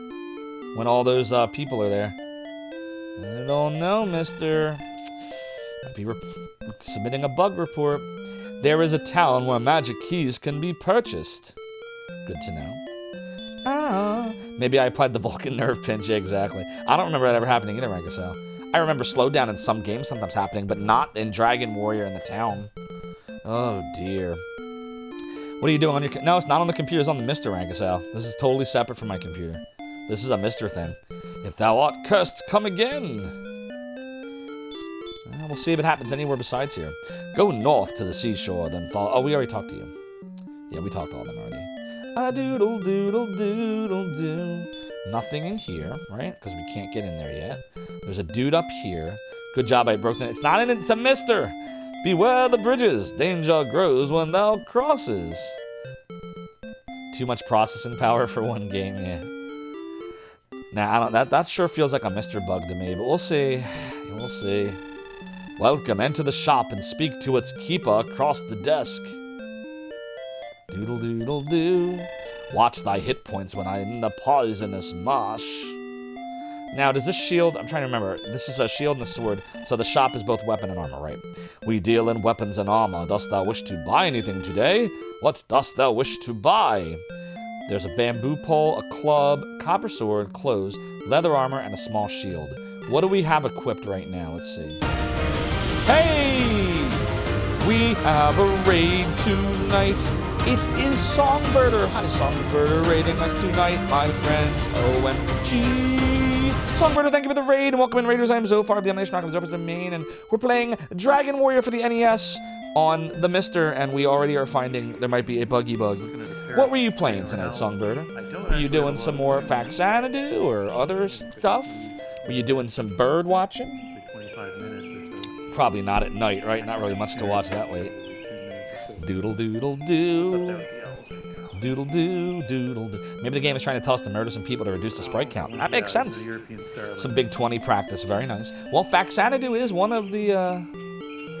when all those people are there. I don't know, mister. Might be submitting a bug report. There is a town where magic keys can be purchased. Good to know. Maybe I applied the Vulcan nerve pinch. Yeah, exactly. I don't remember that ever happening either, Rankaso. I remember slowdown in some games sometimes happening, but not in Dragon Warrior in the town. Oh, dear. What are you doing on your... No, it's not on the computer. It's on the Mr. Rankaso. This is totally separate from my computer. This is a Mr. thing. If thou art cursed, come again. We'll see if it happens anywhere besides here. Go north to the seashore, then follow... Oh, we already talked to you. Yeah, we talked to all of them already. A doodle doodle doodle doo. Nothing in here, right? Because we can't get in there yet. There's a dude up here. Good job, I broke that. It's not in it, it's a mister. Beware the bridges. Danger grows when thou crosses. Too much processing power for one game, yeah. Nah, I don't. That sure feels like a Mr. Bug to me, but we'll see. We'll see. Welcome, enter the shop and speak to its keeper across the desk. Doodle doodle doo. Watch thy hit points when I'm in the poisonous marsh. Now, does this shield... I'm trying to remember. This is a shield and a sword, so the shop is both weapon and armor, right? We deal in weapons and armor. Dost thou wish to buy anything today? What dost thou wish to buy? There's a bamboo pole, a club, copper sword, clothes, leather armor, and a small shield. What do we have equipped right now? Let's see. Hey! We have a raid tonight. It is Songbirder. Hi, Songbirder, raiding us tonight, my friends. OMG. Songbirder, thank you for the raid, and welcome in, Raiders. I am Zophar, the Domination Rock of Zophar's domain, and we're playing Dragon Warrior for the NES on the Mister, and we already are finding there might be a buggy bug. What were you playing tonight, Songbirder? Were you doing some more Faxanadu or other stuff? Were you doing some bird watching? 25 minutes or so. Probably not at night, right? Not really much to watch that late. Doodle doodle doo. Doodle doo, doodle doo. Maybe the game is trying to tell us to murder some people to reduce the sprite count. That makes sense. Some big 20 practice. Very nice. Well, Faxanadu is one of the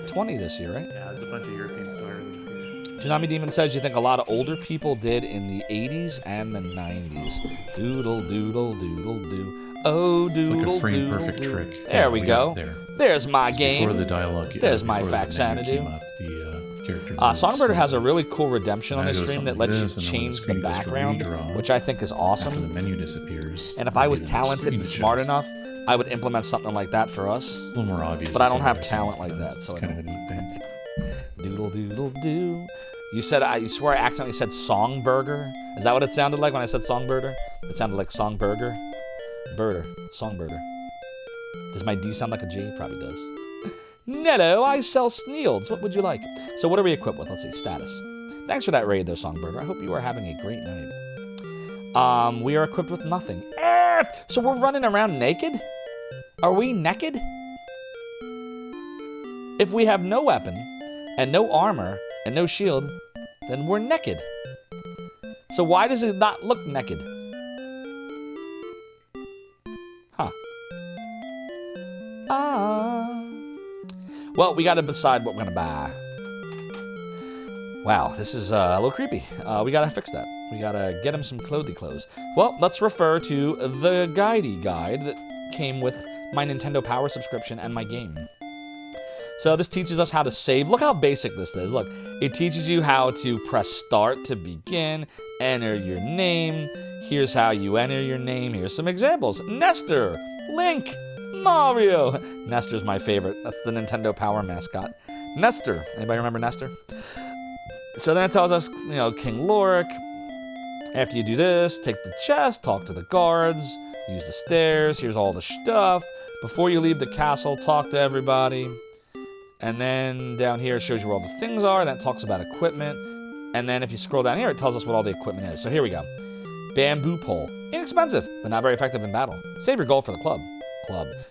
20 this year, right? Yeah, there's a bunch of European Star releases here. Tsunami Demon says you think a lot of older people did in the 80s and the 90s. Doodle doodle doodle doo. Oh, doodle It's like a frame doodle perfect doo. trick. There we go. There. There's my It's game. Before the dialogue. There's my before the Faxanadu. menu came up, the character. Songbirder has a really cool redemption on And his it goes stream that something lets like you this, and then when the change the screen goes to background, redraw, which I think is After awesome. the menu disappears. And if I was then the talented screen and smart shows. enough, I would implement something like that for us. A little more obvious. But I in don't some have ways, talent but like that, it's so I kind of a neat thing. Doodle doodle doo. You swear I accidentally said Songburger? Is that what it sounded like when I said Songbirder? It sounded like Songburger. Birder. Songbirder. Does my D sound like a G? Probably does. Nello, I sell Sneelds. What would you like? So what are we equipped with? Let's see. Status. Thanks for that raid, though, Songbirder. I hope you are having a great night. We are equipped with nothing. So we're running around naked? Are we naked? If we have no weapon, and no armor, and no shield, then we're naked. So why does it not look naked? Huh. Well, we gotta decide what we're gonna buy. Wow, this is a little creepy. We gotta fix that. We gotta get him some clothes. Well, let's refer to the guidey guide that came with my Nintendo Power subscription and my game. So this teaches us how to save. Look how basic this is. Look, it teaches you how to press start to begin, enter your name. Here's how you enter your name. Here's some examples. Nestor, Link, Mario. Nestor's my favorite. That's the Nintendo Power mascot. Nestor. Anybody remember Nestor? So then it tells us, King Lorik. After you do this, take the chest, talk to the guards, use the stairs. Here's all the stuff. Before you leave the castle, talk to everybody. And then down here, it shows you where all the things are. That talks about equipment. And then if you scroll down here, it tells us what all the equipment is. So here we go. Bamboo pole. Inexpensive, but not very effective in battle. Save your gold for the club.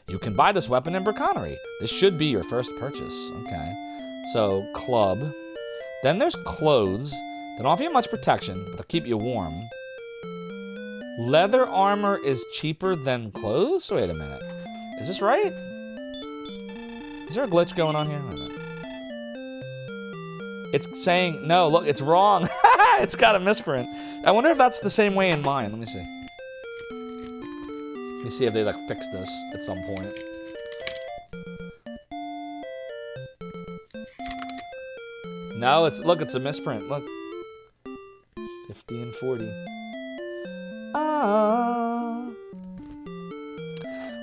You can buy this weapon in Bercanery. This should be your first purchase. Okay. So, club. Then there's clothes. They don't offer you much protection, but they'll keep you warm. Leather armor is cheaper than clothes? Wait a minute. Is this right? Is there a glitch going on here? I don't know. It's saying, no, look, it's wrong. It's got a misprint. I wonder if that's the same way in mine. Let me see. Let me see if they like fix this at some point. No, it's a misprint. Look. 50 and 40.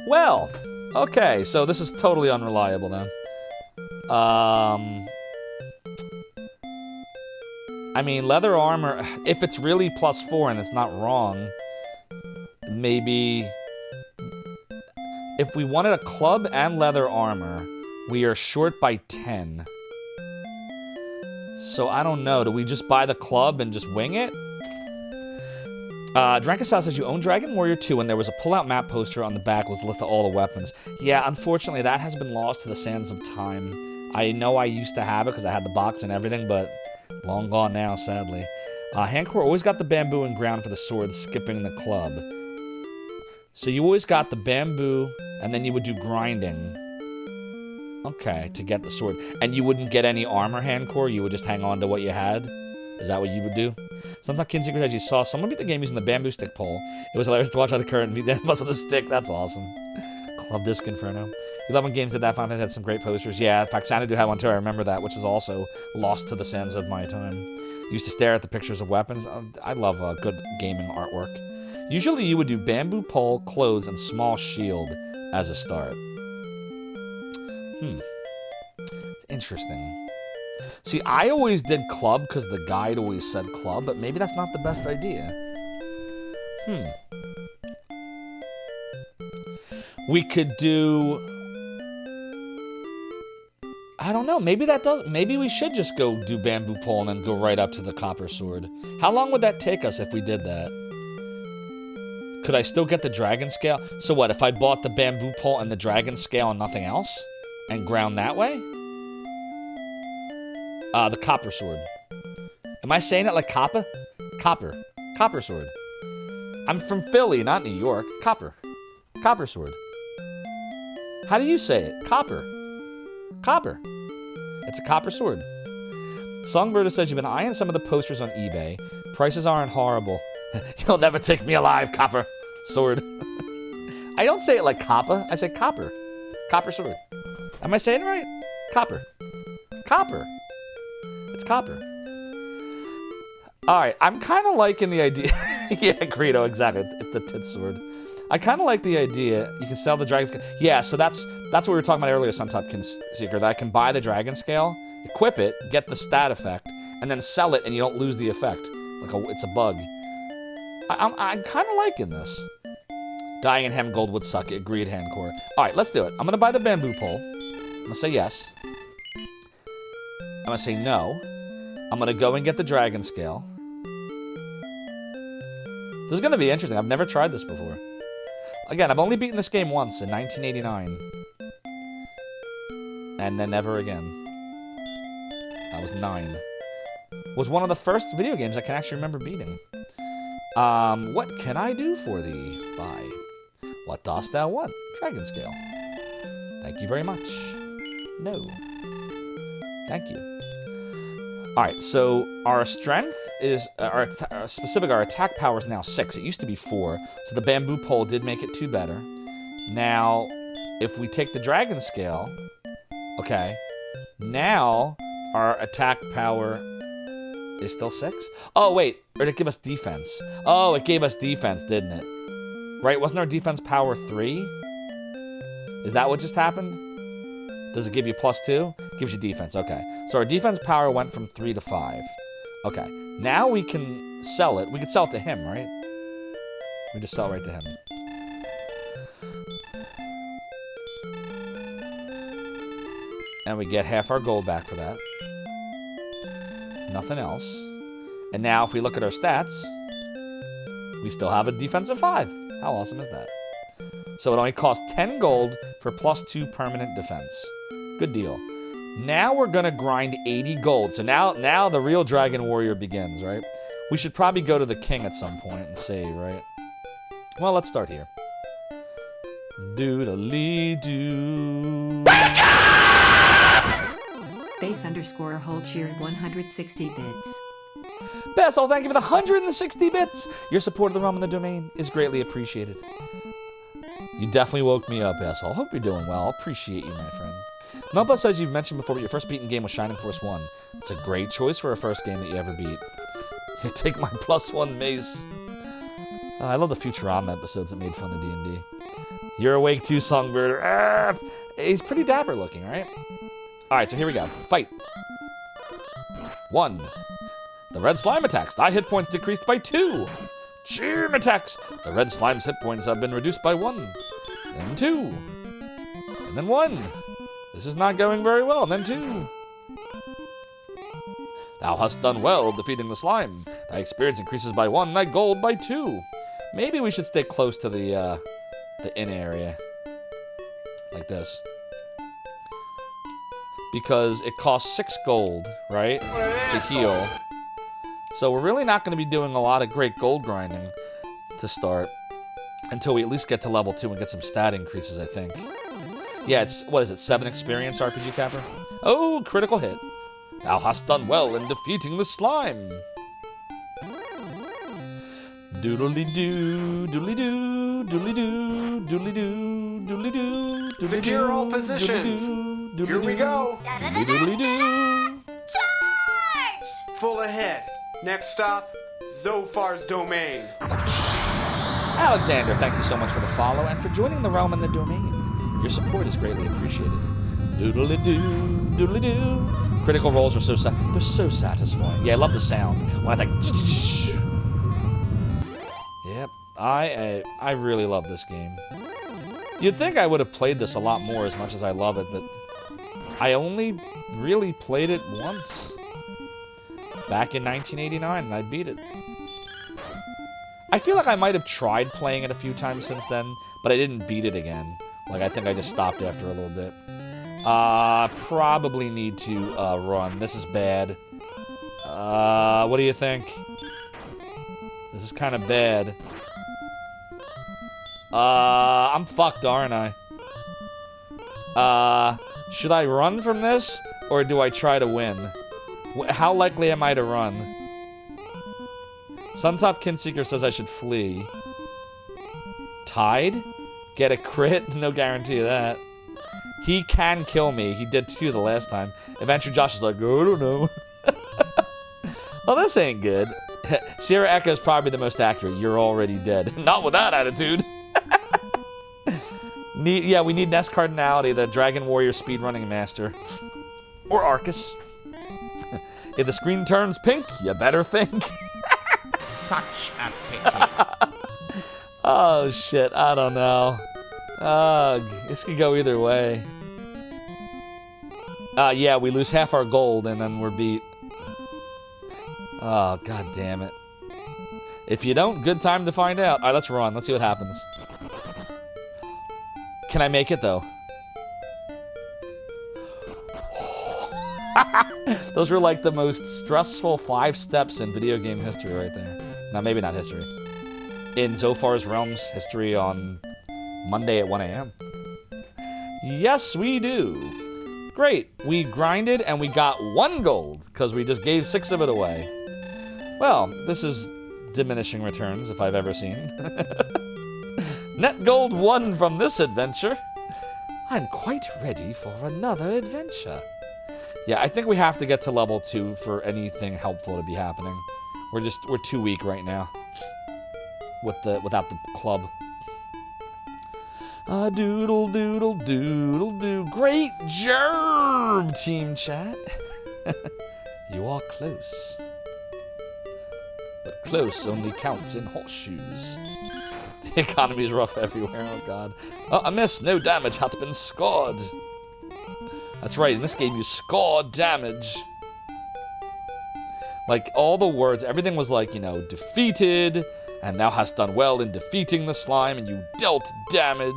Well, okay, so this is totally unreliable then. I mean, leather armor, if it's really +4 and it's not wrong, maybe if we wanted a club and leather armor, we are short by 10. So I don't know. Do we just buy the club and just wing it? Drankasau says you own Dragon Warrior 2 and there was a pull-out map poster on the back with a list of all the weapons. Yeah, unfortunately, that has been lost to the sands of time. I know I used to have it because I had the box and everything, but long gone now, sadly. Handcore always got the bamboo and ground for the sword, skipping the club. So you always got the bamboo, and then you would do grinding. Okay, to get the sword. And you wouldn't get any armor, Handcore? You would just hang on to what you had? Is that what you would do? Sometimes Kid Secret says you saw someone beat the game using the bamboo stick pole. It was hilarious to watch how the current beat them with a stick. That's awesome. Club Disc Inferno. 11 games did that. Final Fantasy had some great posters. Yeah, in fact, Xanadu had one too. I remember that, which is also lost to the sands of my time. Used to stare at the pictures of weapons. I love good gaming artwork. Usually you would do bamboo pole, clothes, and small shield as a start. Interesting. See, I always did club because the guide always said club, but maybe that's not the best idea. We could do... I don't know. Maybe that does... Maybe we should just go do bamboo pole and then go right up to the copper sword. How long would that take us if we did that? Could I still get the dragon scale? So what, if I bought the bamboo pole and the dragon scale and nothing else? And ground that way? The copper sword. Am I saying it like copper? Copper. Copper sword. I'm from Philly, not New York. Copper. Copper sword. How do you say it? Copper. Copper. It's a copper sword. Songbird says you've been eyeing some of the posters on eBay. Prices aren't horrible. You'll never take me alive, copper sword. I don't say it like copper. I say copper. Copper sword. Am I saying it right? Copper. Copper. It's copper. Alright, I'm kind of liking the idea. Yeah, Greedo, exactly. It's the tit sword. I kind of like the idea. You can sell the dragon scale. Yeah, so that's what we were talking about earlier, Suntop Seeker, that I can buy the dragon scale, equip it, get the stat effect, and then sell it and you don't lose the effect. It's a bug. I'm kind of liking this. Dying in hem gold would suck. Agreed, Handcore. Alright, let's do it. I'm going to buy the bamboo pole. I'm going to say yes. I'm going to say no. I'm going to go and get the dragon scale. This is going to be interesting. I've never tried this before. Again, I've only beaten this game once in 1989. And then never again. I was 9. Was one of the first video games I can actually remember beating. What can I do for thee? Buy. What dost thou want? Dragon scale. Thank you very much. No. Thank you. Alright, so our strength is, our attack power is now 6. It used to be 4, so the bamboo pole did make it 2 better. Now, if we take the dragon scale, okay, now our attack power is still 6? Oh, wait, or did it give us defense? Oh, it gave us defense, didn't it? Right, wasn't our defense power 3? Is that what just happened? Does it give you +2? Gives you defense, okay. So our defense power went from 3 to 5. Okay, now we can sell it. We can sell it to him, right? We just sell right to him. And we get half our gold back for that. Nothing else. And now if we look at our stats, we still have a defense of 5. How awesome is that? So it only costs 10 gold for +2 permanent defense. Good deal. Now we're going to grind 80 gold. So now the real Dragon Warrior begins, right? We should probably go to the king at some point and save, right? Well, let's start here. Doodly-doo. Space_hold cheered 160 bits. Bessel, thank you for the 160 bits. Your support of the realm and the domain is greatly appreciated. You definitely woke me up, Bessel. Hope you're doing well. Appreciate you, my friend. Melba says you've mentioned before, but your first beaten game was Shining Force 1. It's a great choice for a first game that you ever beat. Here, take my +1 mace. I love the Futurama episodes that made fun of D&D. You're awake too, Songbird. Ah, he's pretty dapper looking, right? Alright, so here we go. Fight. 1. The red slime attacks. Thy hit points decreased by 2. Cheer attacks. The red slime's hit points have been reduced by 1. Then 2. And then 1. This is not going very well. And then 2. Thou hast done well defeating the slime. Thy experience increases by 1, thy gold by 2. Maybe we should stay close to the inn area. Like this. Because it costs 6 gold, right? To heal. So we're really not going to be doing a lot of great gold grinding to start. Until we at least get to level 2 and get some stat increases, I think. Yeah, it's, what is it, 7 experience RPG Capper? Oh, critical hit. Thou hast done well in defeating the slime. Doodly-doo, doodly-doo, doodly-doo, doodly-doo, doodly-doo, doodly-doo. Secure all positions. Here we go. Doodly-doo. Full ahead. Next stop, Zophar's domain. Alexander, thank you so much for the follow and for joining the realm and the domain. Your support is greatly appreciated. Doodly-doo, doodly-doo. Critical rolls are they're so satisfying. Yeah, I love the sound. When I think... Yep, I really love this game. You'd think I would have played this a lot more as much as I love it, but I only really played it once. Back in 1989, and I beat it. I feel like I might have tried playing it a few times since then, but I didn't beat it again. Like, I think I just stopped after a little bit. Probably need to run. This is bad. What do you think? This is kind of bad. I'm fucked, aren't I? Should I run from this, or do I try to win? How likely am I to run? Suntop Kinseeker says I should flee. Tied? Get a crit? No guarantee of that. He can kill me. He did too the last time. Adventure Josh is like, oh, I don't know. Well, this ain't good. Sierra Echo is probably the most accurate. You're already dead. Not with that attitude. Yeah, we need Nest Cardinality, the Dragon Warrior speedrunning master. Or Arcus. If the screen turns pink, you better think. Such a pity. Oh, shit. I don't know. Ugh. This could go either way. Yeah, we lose half our gold and then we're beat. Oh, god damn it. If you don't, good time to find out. Alright, let's run. Let's see what happens. Can I make it, though? Those were like the most stressful 5 steps in video game history right there. No, maybe not history. In Zophar's Realms history on Monday at 1 a.m. Yes, we do. Great. We grinded and we got 1 gold because we just gave 6 of it away. Well, this is diminishing returns if I've ever seen. Net gold 1 from this adventure. I'm quite ready for another adventure. Yeah, I think we have to get to level 2 for anything helpful to be happening. We're too weak right now. Without the club. Doodle doodle doodle doo. Great job, team chat. You are close. But close only counts in horseshoes. The economy is rough everywhere, oh god. Oh, a miss, no damage hath been scored. That's right, in this game you score damage. Like, all the words, everything was like, you know, defeated, and thou hast done well in defeating the slime, and you dealt damage.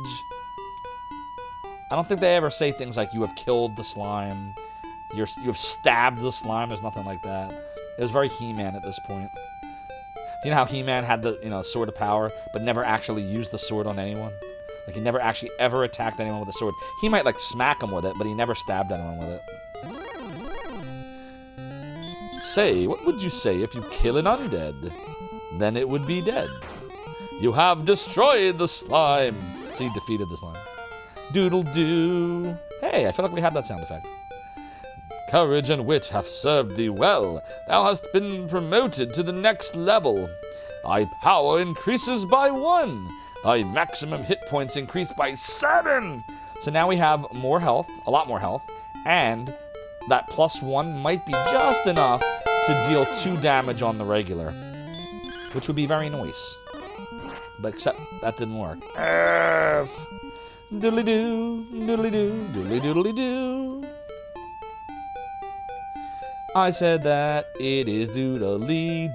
I don't think they ever say things like, you have killed the slime, you have stabbed the slime, there's nothing like that. It was very He-Man at this point. You know how He-Man had the, you know, sword of power, but never actually used the sword on anyone? Like, he never actually ever attacked anyone with a sword. He might, like, smack him with it, but he never stabbed anyone with it. Say, what would you say if you kill an undead? Then it would be dead. You have destroyed the slime. So you defeated the slime. Doodle-doo. Hey, I feel like we had that sound effect. Courage and wit have served thee well. Thou hast been promoted to the next level. Thy power increases by 1. Thy maximum hit points increased by 7. So now we have more health, a lot more health, and that +1 might be just enough to deal 2 damage on the regular, which would be very nice. But except that didn't work. F. Doodly-doo, doodly-doo, doodly-doodly-doo. I said that it is doodly-doo.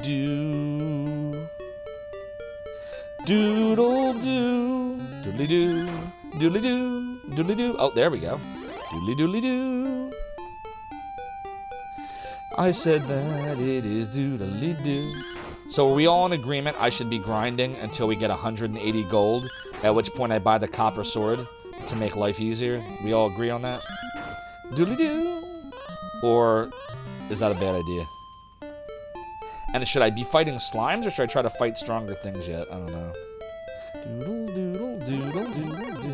Doodle-doo, doodly-doo, doodly-doo, doodly-doo. Oh, there we go. Doodly-doodly-doo. I said that it is doodly-doo. So are we all in agreement I should be grinding until we get 180 gold, at which point I buy the copper sword to make life easier? We all agree on that? Doodly-doo. Or is that a bad idea? And should I be fighting slimes, or should I try to fight stronger things yet? I don't know. Doodle-doodle-doodle-doodle-doo.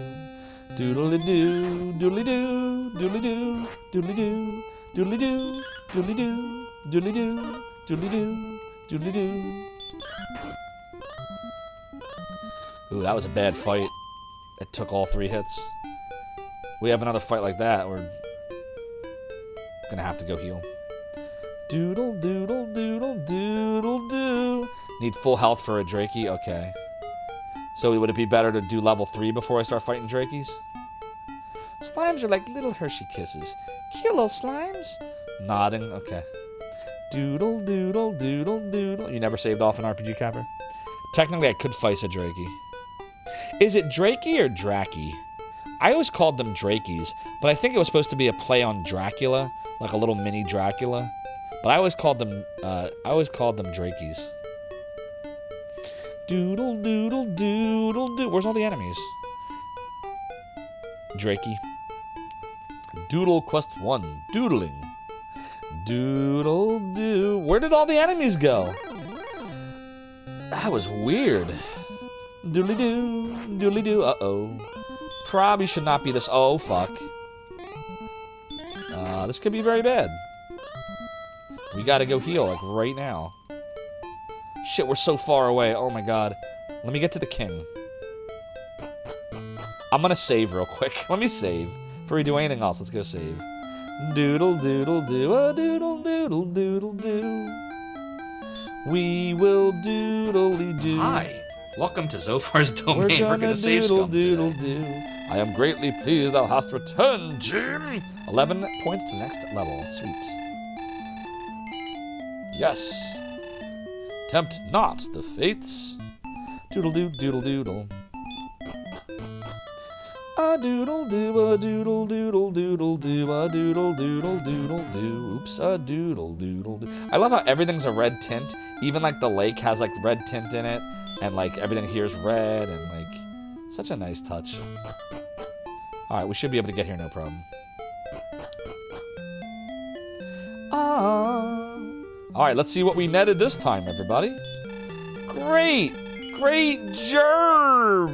Doodle-doo, doodle-doo, doodle-doo, doodle-doo, doodle-doo, doodle-doo, doodle-doo, doodle-doo, doodle-doo. Ooh, that was a bad fight. It took all 3 hits. We have another fight like that, we're gonna have to go heal. Doodle, doodle, doodle, doodle, doo. Need full health for a Drakey? Okay. So would it be better to do level 3 before I start fighting Drakeys? Slimes are like little Hershey kisses. Cute little slimes. Nodding, okay. Doodle, doodle, doodle, doodle. You never saved off an RPG capper? Technically, I could fight a Drakey. Is it Drakey or Draki? I always called them Drakeys, but I think it was supposed to be a play on Dracula, like a little mini Dracula. But I always called them Drakeys. Doodle, doodle, doodle, doo. Where's all the enemies? Drakey. Doodle quest 1. Doodling. Doodle, doo. Where did all the enemies go? That was weird. Doodly doo, doodly doo. Uh-oh. Probably should not be this. Oh, fuck. This could be very bad. We gotta go heal, like, right now. Shit, we're so far away. Oh, my God. Let me get to the king. I'm gonna save real quick. Let me save. Before we do anything else, let's go save. Doodle, doodle, doo. Doodle, doodle, doodle, doo. We will doodly doo. Hi. Welcome to Zophar's domain. We're gonna save scum today. I am greatly pleased thou hast returned, Jim. 11 points to next level. Sweet. Yes. Tempt not the fates. Doodle-doo, doodle-doodle. A doodle-doo, a doodle-doodle-doodle-doo, a doodle-doodle-doodle-doo. Oops, a doodle-doodle-doo. I love how everything's a red tint. Even, like, the lake has, like, red tint in it. And, like, everything here is red and, like, such a nice touch. Alright, we should be able to get here, no problem. Alright, let's see what we netted this time, everybody. Great! Great gerb!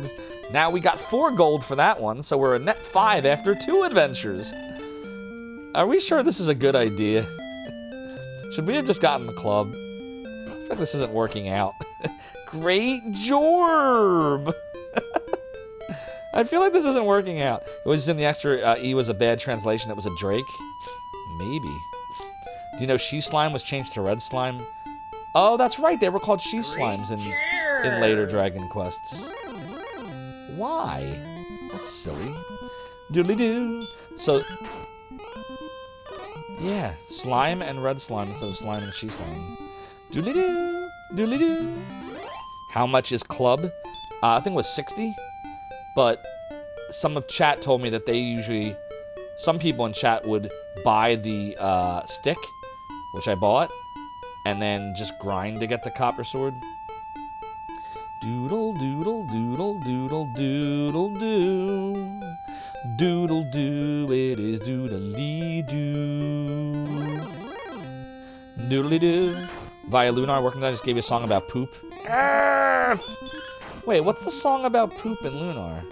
Now we got 4 gold for that one, so we're a net 5 after 2 adventures. Are we sure this is a good idea? Should we have just gotten the club? I feel like this isn't working out. Great Jorb! I feel like this isn't working out. It was in the extra E was a bad translation. It was a Drake. Maybe. Do you know She Slime was changed to Red Slime? Oh, that's right. They were called She Slimes in later Dragon Quests. Why? That's silly. Doodly-doo. So, yeah. Slime and Red Slime instead of Slime and She Slime. Doodly-doo. Doodly-doo. How much is club? I think it was 60. But some of chat told me that they usually... Some people in chat would buy the stick, which I bought, and then just grind to get the copper sword. Doodle, doodle, doodle, doodle, doodle, doo. Doodle, doo, it is doodly-doo. Doodly doo. Via Lunar, working I just gave you a song about poop. Wait, what's the song about poop in Lunar?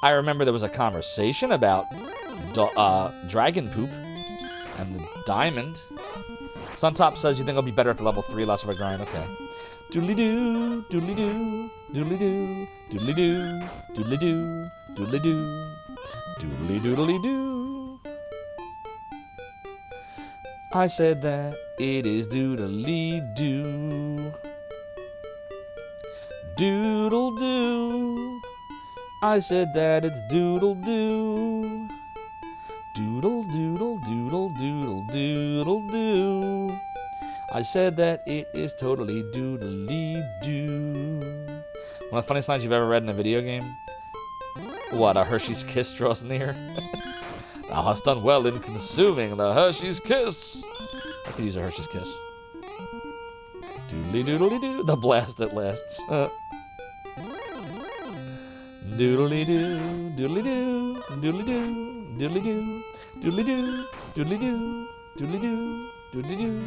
I remember there was a conversation about dragon poop and the diamond. Suntop says you think it'll be better at the level 3, less of a grind. Okay. Doodly doo, doodly doo, doodly doo, doodly doo, doodly doo, doodly doo, doodly doodly doo. I said that it is doodly doo. Doodle doo. I said that it's doodle doo. Doodle doodle doodle doodle doodle doo. I said that it is totally doodly doo. One of the funniest lines you've ever read in a video game? What, a Hershey's Kiss draws near? Thou hast done well in consuming the Hershey's Kiss. I could use a Hershey's Kiss. Doodly doodly doo. The blast that lasts. Doodly doo, doodly doo, doodly doo, doodly doo, doodly doo, doodly doo, doodly doo, doodly doo.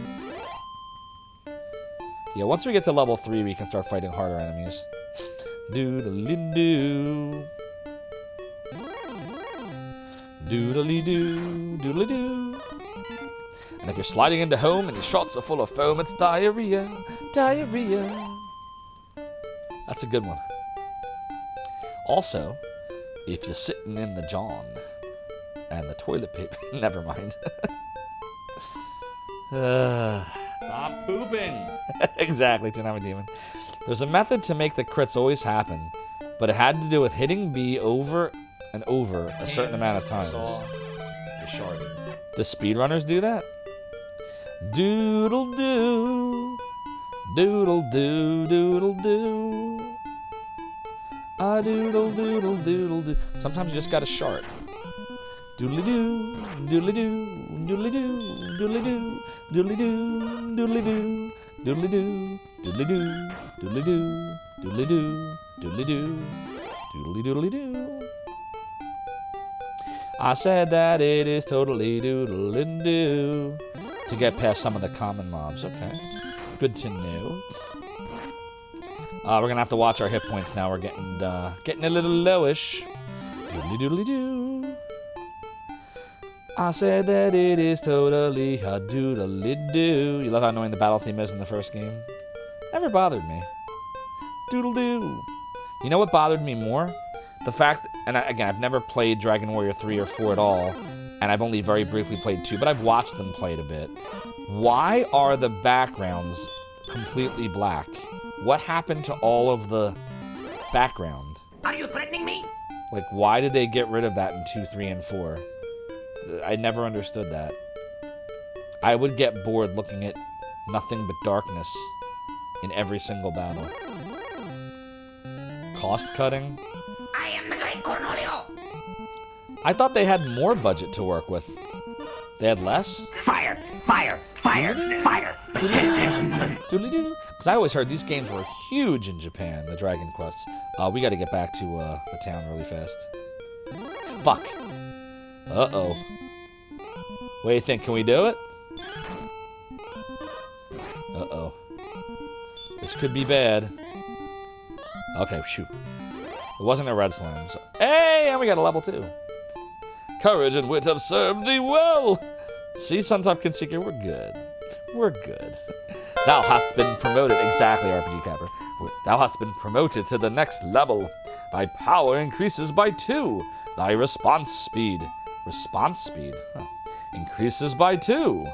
Yeah, once we get to level 3, we can start fighting harder enemies. Doodly doo. Doodly doo, doodly doo. And if you're sliding into home and your shots are full of foam, it's diarrhea, diarrhea. That's a good one. Also, if you're sitting in the John and the toilet paper, never mind. Stop pooping. Exactly, Tsunami Demon. There's a method to make the crits always happen, but it had to do with hitting B over and over a certain amount of times. Do speedrunners do that? Doodle doo. Doodle doo, doodle doo. I doodle doodle doodle doo. Sometimes you just gotta shart. Doodly doo, doodly doo, doodly doo, doodly doo, doodly doo, doodly doo, doodly doo, doodly doo, doodly doo, doodly doo, doodly doo, doodly doodly doo. I said that it is totally doodly doo to get past some of the common mobs. Okay, good to know. We're gonna have to watch our hit points now. We're getting a little lowish. Doodly doodly doo. I said that it is totally a doodly doo. You love how annoying the battle theme is in the first game? Never bothered me. Doodle doo. You know what bothered me more? The fact, and again, I've never played Dragon Warrior 3 or 4 at all, and I've only very briefly played 2, but I've watched them play it a bit. Why are the backgrounds completely black? What happened to all of the background? Are you threatening me? Like, why did they get rid of that in 2, 3, and 4? I never understood that. I would get bored looking at nothing but darkness in every single battle. Cost cutting? I am the great Cornelio. I thought they had more budget to work with. They had less? Fire, fire, fire, fire. Doodly-doo. Because I always heard these games were huge in Japan, the Dragon Quests. We got to get back to the town really fast. Fuck. Uh-oh. What do you think? Can we do it? Uh-oh. This could be bad. Okay, shoot. It wasn't a red slime. So. Hey, and we got a level 2. Courage and wit have served thee well. See, Suntop Kinseeker, we're good. We're good. Thou hast been promoted. Exactly, RPG Capper. Thou hast been promoted to the next level. Thy power increases by 2. Thy response speed. Response speed? Huh. Increases by 2.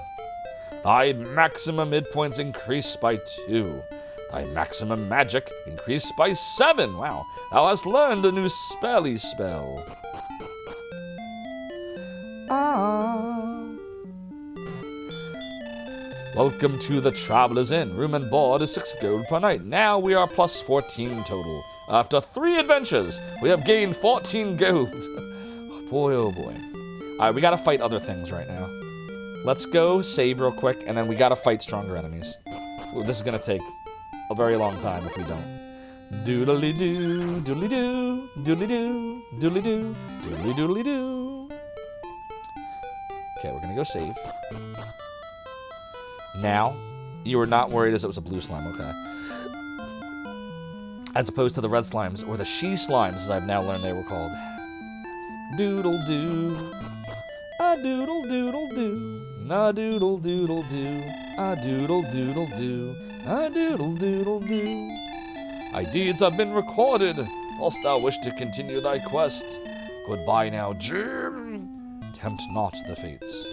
Thy maximum hit points increase by 2. Thy maximum magic increased by 7. Wow. Thou hast learned a new spelly spell. Welcome to the Traveler's Inn. Room and board is 6 gold per night. Now we are plus 14 total. After 3 adventures, we have gained 14 gold. Boy, oh boy. Alright, we gotta fight other things right now. Let's go save real quick, and then we gotta fight stronger enemies. Ooh, this is gonna take a very long time if we don't. Doodly-doo, doodly-doo, doodly-doo, doodly-doo, doodly-doodly-doo. Okay, we're gonna go save. Now, you were not worried as it was a blue slime, okay. As opposed to the red slimes, or the she slimes, as I've now learned they were called. Doodle-doo. A doodle-doodle-doo. A doodle-doodle-doo. A doodle-doodle-doo. A doodle-doodle-doo. Thy deeds have been recorded. Dost thou wish to continue thy quest? Goodbye now, Jim. Tempt not the fates.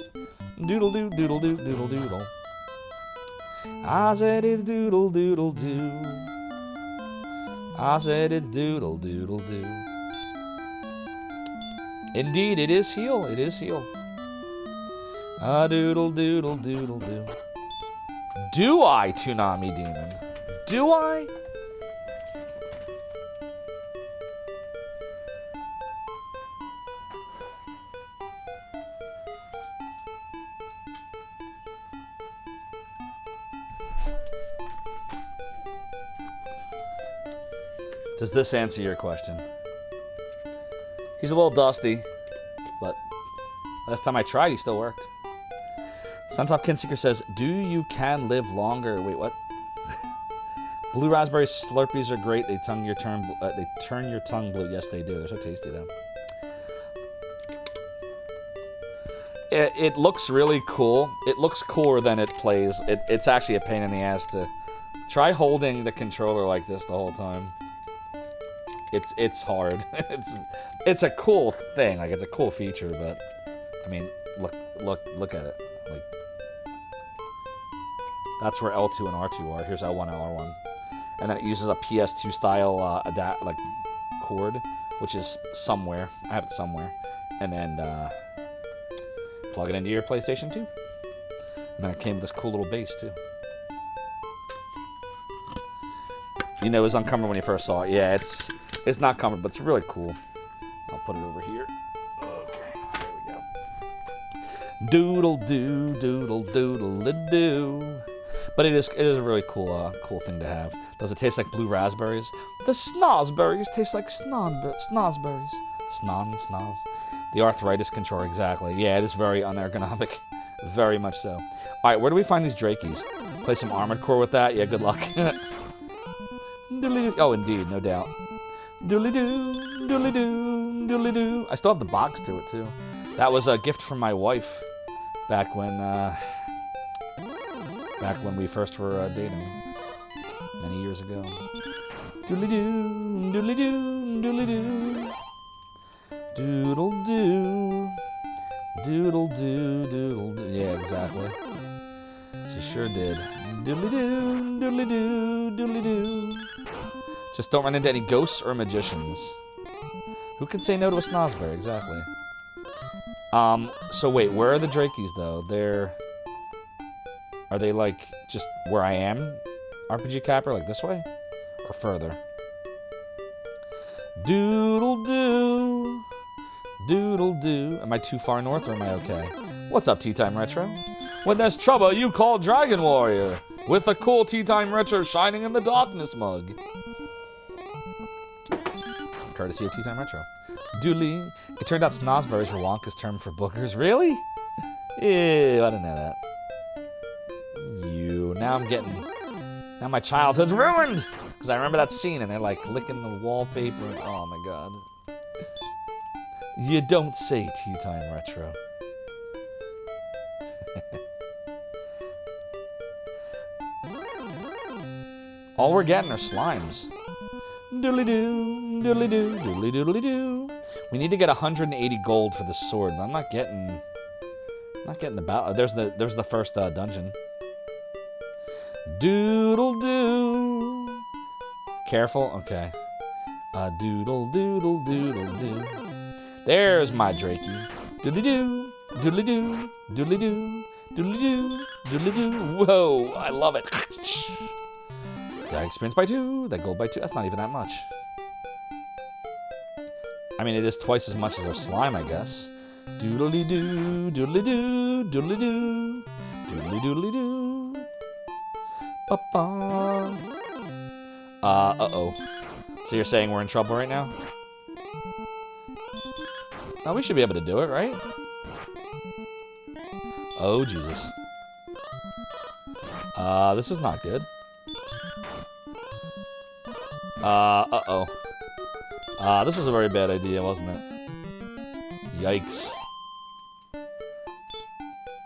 Doodle-doo, doodle-doo, doodle-doodle. I said it's doodle-doodle-doo. I said it's doodle-doodle-doo. Indeed, it is heel. It is heel. A doodle-doodle-doodle-doo. Do I, Toonami Demon? Do I? Does this answer your question? He's a little dusty, but last time I tried, he still worked. Suntop Kinseeker says, "Do you can live longer?" Wait, what? Blue raspberry Slurpees are great. They turn your tongue blue. Yes, they do. They're so tasty, though. It looks really cool. It looks cooler than it plays. It's actually a pain in the ass to try holding the controller like this the whole time. It's hard. It's a cool thing. Like, it's a cool feature, but I mean, look at it. Like, that's where L2 and R2 are. Here's L1 and R1, and then it uses a PS2 style like cord, which is somewhere. I have it somewhere, and then plug it into your PlayStation 2, and then it came with this cool little bass too. You know, it was uncomfortable when you first saw it. Yeah, it's not comfortable, but it's really cool. I'll put it over here. Okay, there we go. Doodle-doo, doodle-doodle-doo. But it is a really cool thing to have. Does it taste like blue raspberries? The snozberries taste like snozberries. Snoz. The arthritis control, exactly. Yeah, it is very unergonomic. Very much so. All right, where do we find these Drakies? Play some Armored Core with that? Yeah, good luck. Oh, indeed, no doubt. Doodly-doo, doodly-doo, doodly-doo. I still have the box to it, too. That was a gift from my wife back when we first were dating many years ago. Doodly-doo, doodly-doo, doodly-doo. Doodle-doo. Doodle-doo, doodle-doo. Yeah, exactly. She sure did. Doodly-doo, doodly-doo, doodly-doo. Just don't run into any ghosts or magicians. Who can say no to a snozberry? Exactly. So wait, where are the Drakies, though? Are they, like, just where I am? RPG Capper, like this way? Or further? Doodle-doo. Doodle-doo. Am I too far north, or am I okay? What's up, Tea Time Retro? When there's trouble, you call Dragon Warrior. With a cool Tea Time Retro shining in the darkness mug. Courtesy of Tea Time Retro. Doodly. It turned out snozberries were Wonka's term for boogers. Really? Ew, I didn't know that. Now my childhood's ruined! Because I remember that scene and they're like licking the wallpaper and oh my god. You don't say, Tea Time Retro. All we're getting are slimes. Doodly-doo, doodly-doo, doodly-doodly-doo. We need to get 180 gold for the sword, but I'm not getting the battle. There's the first dungeon. Doodle-doo. Careful, okay. Doodle-doodle-doodle-doo. There's my Drakey. Doodly-doo, doodly-doo, doodly-doo, doodly-doo, doodly-doo. Whoa, I love it. That experience by 2, that gold by 2. That's not even that much. I mean, it is twice as much as our slime, I guess. Doodly-doo, doodly-doo, doodly-doo, doodly-doodly-doo. Ba-ba. Uh-oh. So you're saying we're in trouble right now? No, we should be able to do it, right? Oh, Jesus. This is not good. Uh-oh. This was a very bad idea, wasn't it? Yikes.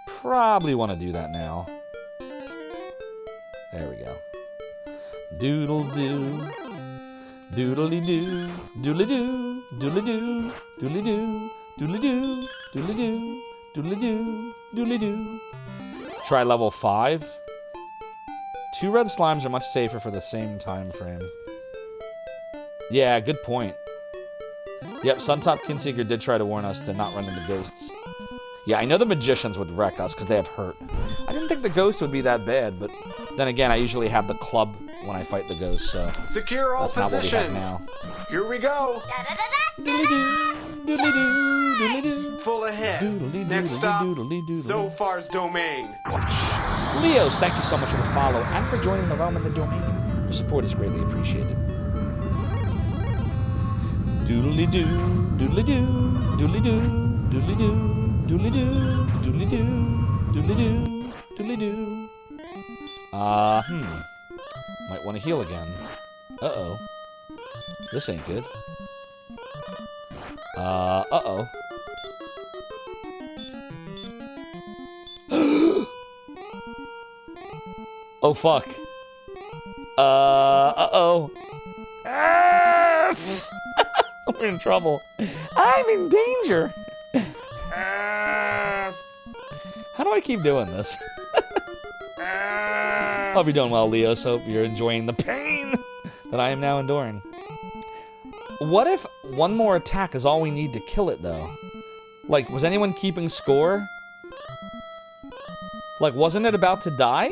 Probably want to do that now. There we go. Doodle-doo. Doodly-doo. Doodly-doo. Doodly-doo. Doodly-doo. Doodly-doo. Doodly-doo. Doodly-doo. Doodly-doo. Try level 5. 2 red slimes are much safer for the same time frame. Yeah, good point. Yep, Suntop Kinseeker did try to warn us to not run into ghosts. Yeah, I know the magicians would wreck us because they have hurt. I didn't think the ghost would be that bad, but then again, I usually have the club when I fight the ghost, so Secure all that's not what we have positions. now. Here we go. Full ahead. Next stop, Zophar's domain. Leos, thank you so much for the follow and for joining the realm and the domain. Your support is greatly appreciated. Doodly-doo, doodly-doo, doodly-doo, doodly-doo, doodly-doo, doodly-doo, doodly-doo, doodly-doo. Might want to heal again. Uh-oh. This ain't good. Uh-oh. Oh, fuck. Uh-oh. We're in trouble. I'm in danger. How do I keep doing this? Hope you're doing well, Leos. Hope you're enjoying the pain that I am now enduring. What if one more attack is all we need to kill it, though? Like, was anyone keeping score? Like, wasn't it about to die?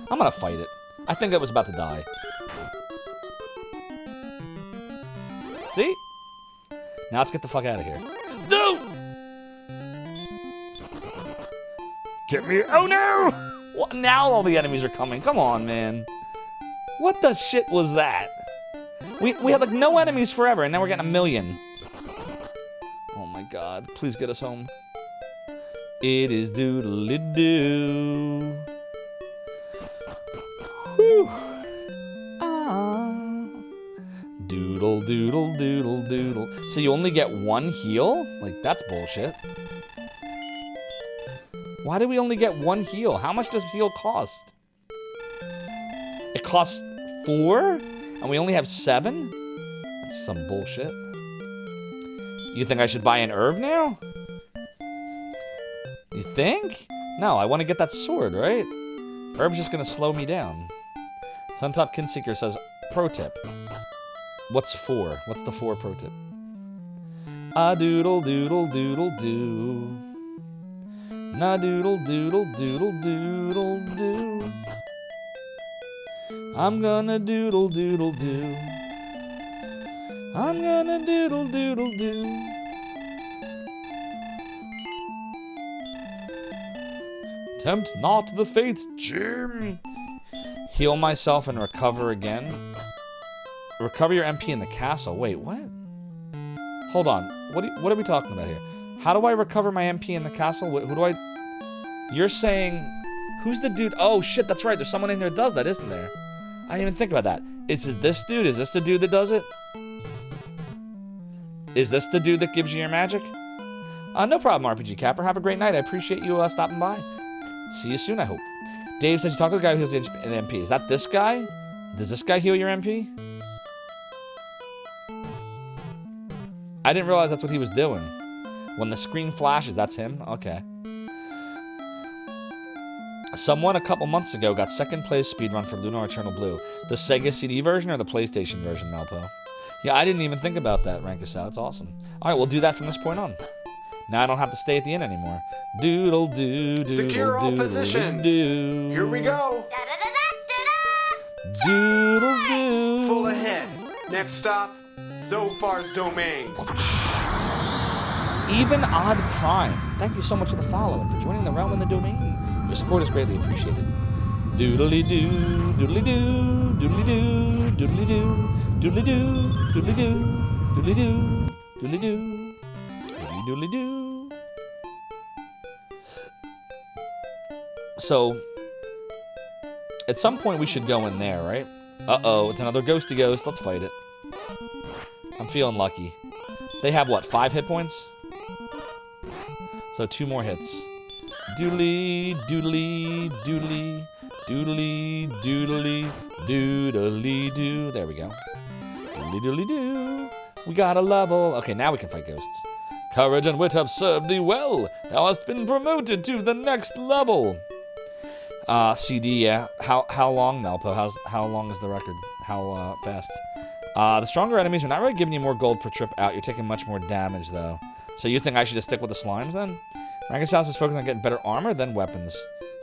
I'm gonna fight it. I think it was about to die. See? Now let's get the fuck out of here. No! Get me. Oh no! What? Now all the enemies are coming. Come on, man. What the shit was that? We had like no enemies forever, and now we're getting 1 million. Oh my god. Please get us home. It is doodly-doo. Whew. Doodle, doodle, doodle, doodle. So you only get 1 heal? Like, that's bullshit. Why do we only get 1 heal? How much does heal cost? It costs 4? And we only have 7? That's some bullshit. You think I should buy an herb now? You think? No, I want to get that sword, right? Herb's just going to slow me down. Suntop Kinseeker says, pro tip. What's 4? What's the 4 pro tip? A doodle doodle doodle doo. Na doodle doodle doodle doodle doo. I'm gonna doodle doodle doo. I'm gonna doodle doodle doo. Tempt not the fates, Jim. Heal myself and recover again. Recover your MP in the castle. Wait, what? Hold on. What are we talking about here? How do I recover my MP in the castle? Who do I... You're saying... Who's the dude? Oh, shit, that's right. There's someone in there that does that, isn't there? I didn't even think about that. Is it this dude? Is this the dude that does it? Is this the dude that gives you your magic? No problem, RPG Capper. Have a great night. I appreciate you stopping by. See you soon, I hope. Dave says you talk to the guy who heals the MP. Is that this guy? Does this guy heal your MP? I didn't realize that's what he was doing. When the screen flashes, that's him? Okay. Someone a couple months ago got second place speedrun for Lunar Eternal Blue. The Sega CD version or the PlayStation version, Malpo? Yeah, I didn't even think about that, Rankus out. That's awesome. Alright, we'll do that from this point on. Now I don't have to stay at the inn anymore. Doodle doo doodle Secure all doodle positions. doo. Here we go. Doodle doo. Full ahead. Next stop, Zophar's domain. Even Odd Prime, thank you so much for the follow and for joining the realm and the domain. Your support is greatly appreciated. Doodly doo, doodly doo, doodly doo, doodly doo, doodly doo, doodly doo, doodly doo, doodly doo, doodly doo. So, At some point, we should go in there, right? Uh-oh, it's another ghosty ghost. Let's fight it. I'm feeling lucky. They have, what, 5 hit points? So 2 more hits. Doodly, doodly, doodly, doodly, doodly, doodly, doo. There we go. Doodly, doodly, doo. We got a level. Okay, now we can fight ghosts. Courage and wit have served thee well. Thou hast been promoted to the next level. CD, yeah. How long, Melpo? How long is the record? How fast? The stronger enemies are not really giving you more gold per trip out. You're taking much more damage, though. So you think I should just stick with the slimes, then? Rankosaurus is focused on getting better armor than weapons.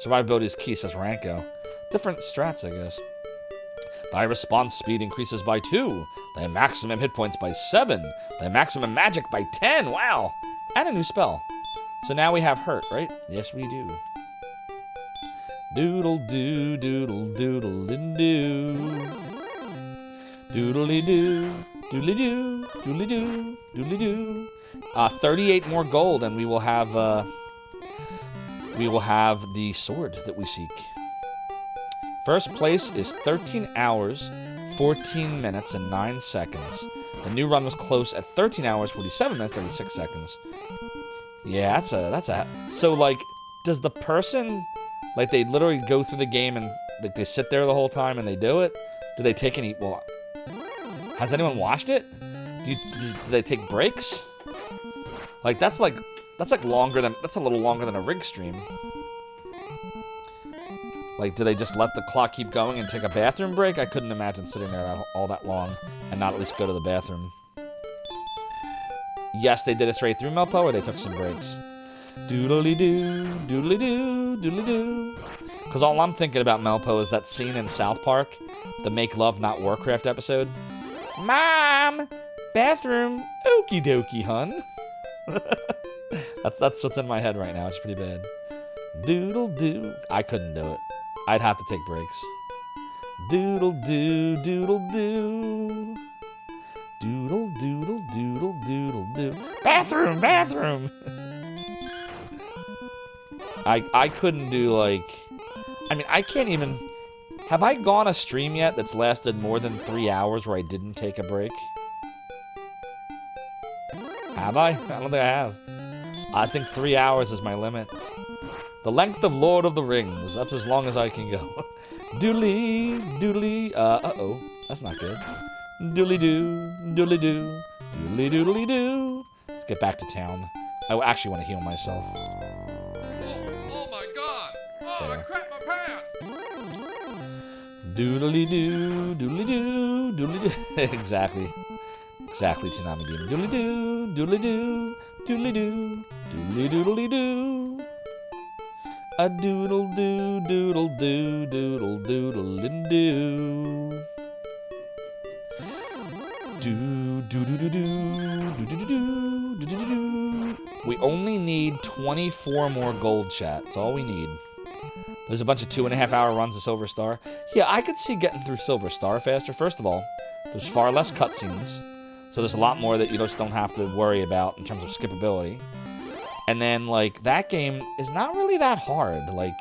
Survivability is key, says Ranko. Different strats, I guess. Thy response speed increases by 2. Thy maximum hit points by 7. Thy maximum magic by 10. Wow. And a new spell. So now we have hurt, right? Yes, we do. Doodle doo, doodle doodle doo. Doodly doo, doodly doo, doodly doo, doodly doo. 38 more gold, and we will have the sword that we seek. First place is 13 hours, 14 minutes, and 9 seconds. The new run was close at 13 hours, 47 minutes, 36 seconds. Yeah, that's a. So like, does the person, like, they literally go through the game and like they sit there the whole time and they do it? Do they take any? Well, has anyone watched it? Do they take breaks? Like that's longer than, that's a little longer than a rig stream. Like, do they just let the clock keep going and take a bathroom break? I couldn't imagine sitting there all that long and not at least go to the bathroom. Yes, they did it straight through, Melpo, or they took some breaks. Doodly-doo, doodly-doo, doodly-doo. Because all I'm thinking about, Melpo, is that scene in South Park, the Make Love Not Warcraft episode. Mom! Bathroom! Okie dokie, hun. That's what's in my head right now. It's pretty bad. Doodle-doo. I couldn't do it. I'd have to take breaks. Doodle-doo, doodle-doo. Doodle, doodle, doodle, doodle, doo. Bathroom, bathroom! I couldn't do, like... I mean, I can't even... Have I gone a stream yet that's lasted more than 3 hours where I didn't take a break? Have I? I don't think I have. I think 3 hours is my limit. The length of Lord of the Rings. That's as long as I can go. Doodly, doodly, uh-oh. That's not good. Doodly-doo, doodly-doo, doodly-doodly-doo. Let's get back to town. I actually want to heal myself. Oh my god! Oh, There. I crapped my pants! Doodly-doo, doodly-doo, doodly-doo. Exactly. Exactly, Tsunami Demon. Doodly-doo, doodly-doo, doodly-doo, doodly-doodly-doo. A doodle-doo, doodle-doo, doodle-doodle-doo. We only need 24 more gold, chat. That's all we need. There's a bunch of 2.5 hour runs of Silver Star. Yeah, I could see getting through Silver Star faster. First of all, there's far less cutscenes. So there's a lot more that you just don't have to worry about in terms of skippability. And then, like, that game is not really that hard. Like,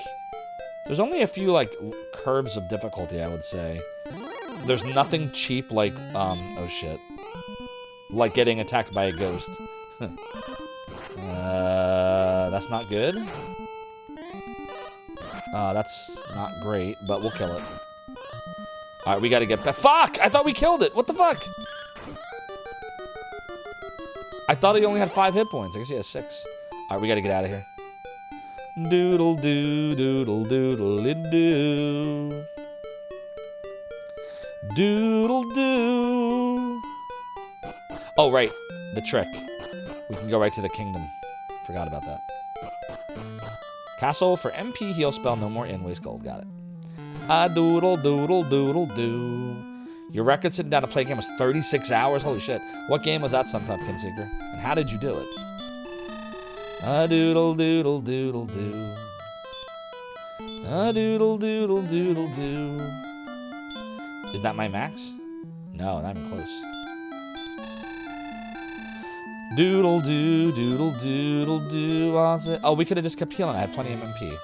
there's only a few, like, curves of difficulty, I would say. There's nothing cheap like, oh shit. Like getting attacked by a ghost. That's not good. That's not great, but we'll kill it. Alright, we gotta get back. Fuck! I thought we killed it! What the fuck? I thought he only had 5 hit points. I guess he has 6. Alright, we gotta get out of here. Doodle doo, doodle doodle doo. Doodle doo. Oh, right. The trick. We can go right to the kingdom. Forgot about that. Castle for MP heal spell, no more in-waste gold. Got it. A doodle doodle doodle doo. Your record sitting down to play a game was 36 hours? Holy shit. What game was that, Sometime Kinseeker? And how did you do it? A doodle doodle doodle doo. A doodle doodle doodle doo. Is that my max? No, not even close. Doodle doo, doodle doodle doo. Oh, we could have just kept healing. I had plenty of MP.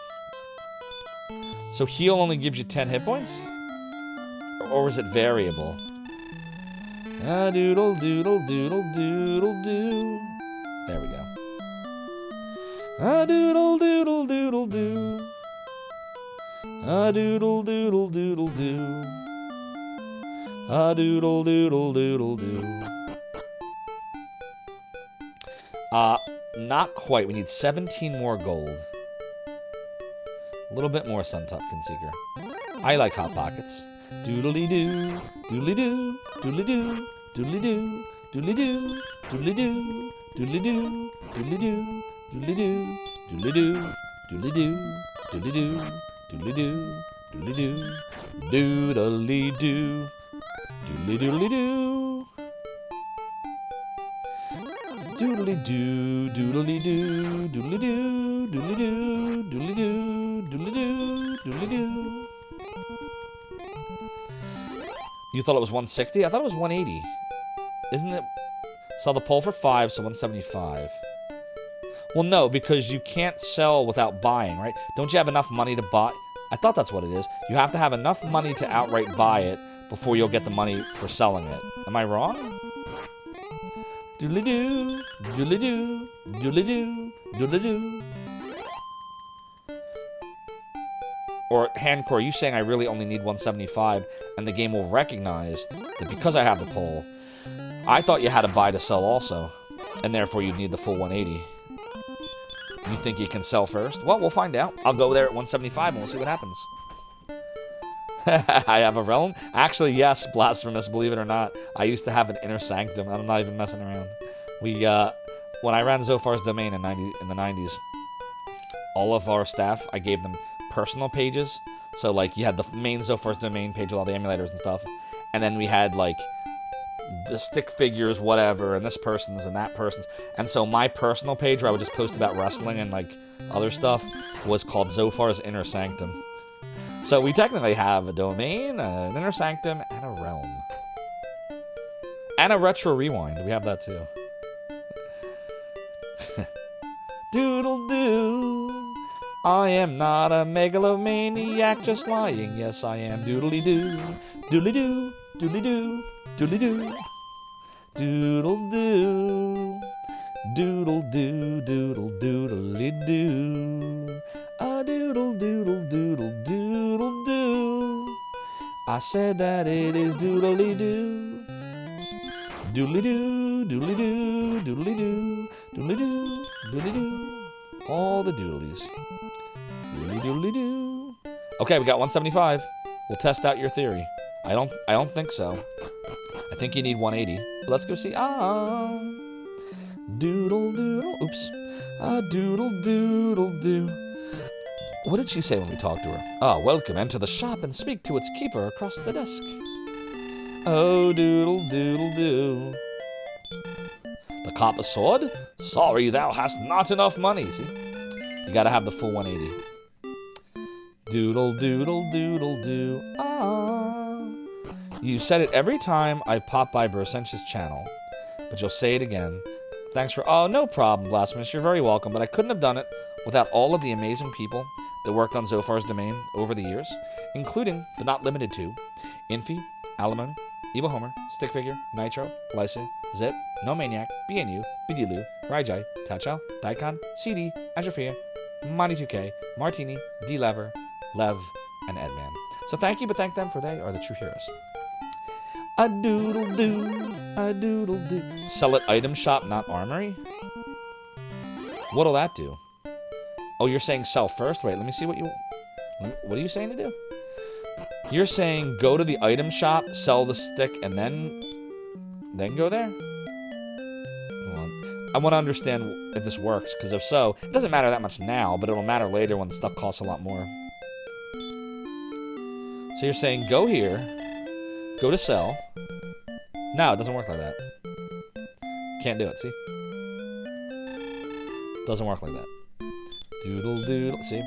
So heal only gives you 10 hit points? Or is it variable? A doodle doodle doodle doodle doo. There we go. A doodle doodle doodle doo. A doodle doodle doodle doo. A doodle doodle doodle doo. Not quite. We need 17 more gold. A little bit more Sun Tupkin Seeker. I like Hot Pockets. Doodly doo, doodly doo, doodly doo, doodly doo, doodly doo, doodly doo, doodly doo, doodly doo, doodly doo, doodly doo, doodly doo, doodly doo, doodly doo, doodly doo, doodly doo, doodly doodly doo. Doodly doo, doodly doo, doodly doo, doodly doo, doodly doo, doodly doo, doodly doo. You thought it was 160? I thought it was 180. Isn't it? Sell the pole for 5, so 175. Well, no, because you can't sell without buying, right? Don't you have enough money to buy? I thought that's what it is. You have to have enough money to outright buy it before you'll get the money for selling it. Am I wrong? Doodly-doo, doodly-doo, doodly-doo, doodly-doo. Or, Handcore, you saying I really only need 175, and the game will recognize that because I have the pole, I thought you had to buy to sell also, and therefore you'd need the full 180. You think you can sell first? Well, we'll find out. I'll go there at 175 and we'll see what happens. I have a realm? Actually, yes, Blasphemous, believe it or not. I used to have an inner sanctum. I'm not even messing around. When I ran Zophar's domain in the 90s, all of our staff, I gave them personal pages. So, like, you had the main Zophar's domain page with all the emulators and stuff. And then we had, like, the stick figures, whatever, and this person's and that person's. And so my personal page, where I would just post about wrestling and, like, other stuff, was called Zophar's Inner Sanctum. So we technically have a domain, an inner sanctum, and a realm. And a retro rewind. We have that too. Doodle doo. I am not a megalomaniac, just lying. Yes, I am. Doodly doo. Doodly doo. Doodly doo. Doodly doo. Doodle doo. Doodle doo. Doodle doodly doo. A doodle doodle doodle doodle doo. I said that it is doodly doo. Doodly doo, doodly doo, doodly doo, doodly doo, doodly doo. All the doodlies. Doodly doodly doo. Okay, we got 175. We'll test out your theory. I don't think so. I think you need 180. But let's go see. Doodle doodle. Oops. Doodle doodle doo. What did she say when we talked to her? Welcome, enter the shop and speak to its keeper across the desk. Oh, doodle doodle doo. The copper sword? Sorry, thou hast not enough money. See? You gotta have the full 180. Doodle doodle doodle doo. You said it every time I pop by Bersench's channel, but you'll say it again. Thanks for... Oh, no problem, Blasphemous. You're very welcome, but I couldn't have done it without all of the amazing people that worked on Zophar's domain over the years, including, but not limited to, Infi, Alimony, Evil Homer, Stickfigure, Nitro, Lysa, Zip, No Maniac, BNU, Bidilu, Raijai, Tachal, Daikon, CD, Azurfia, Monty2K, Martini, D-Lever, Lev, and Edman. So thank you, but thank them, for they are the true heroes. A doodle doo, a doodle doo. Sell at item shop, not armory? What'll that do? Oh, you're saying sell first? Wait, let me see what you... What are you saying to do? You're saying go to the item shop, sell the stick, and then go there? Well, I want to understand if this works, because if so, it doesn't matter that much now, but it'll matter later when the stuff costs a lot more. So you're saying go here, go to sell. No, it doesn't work like that. Can't do it, see? Doesn't work like that. Doodle doodle, see?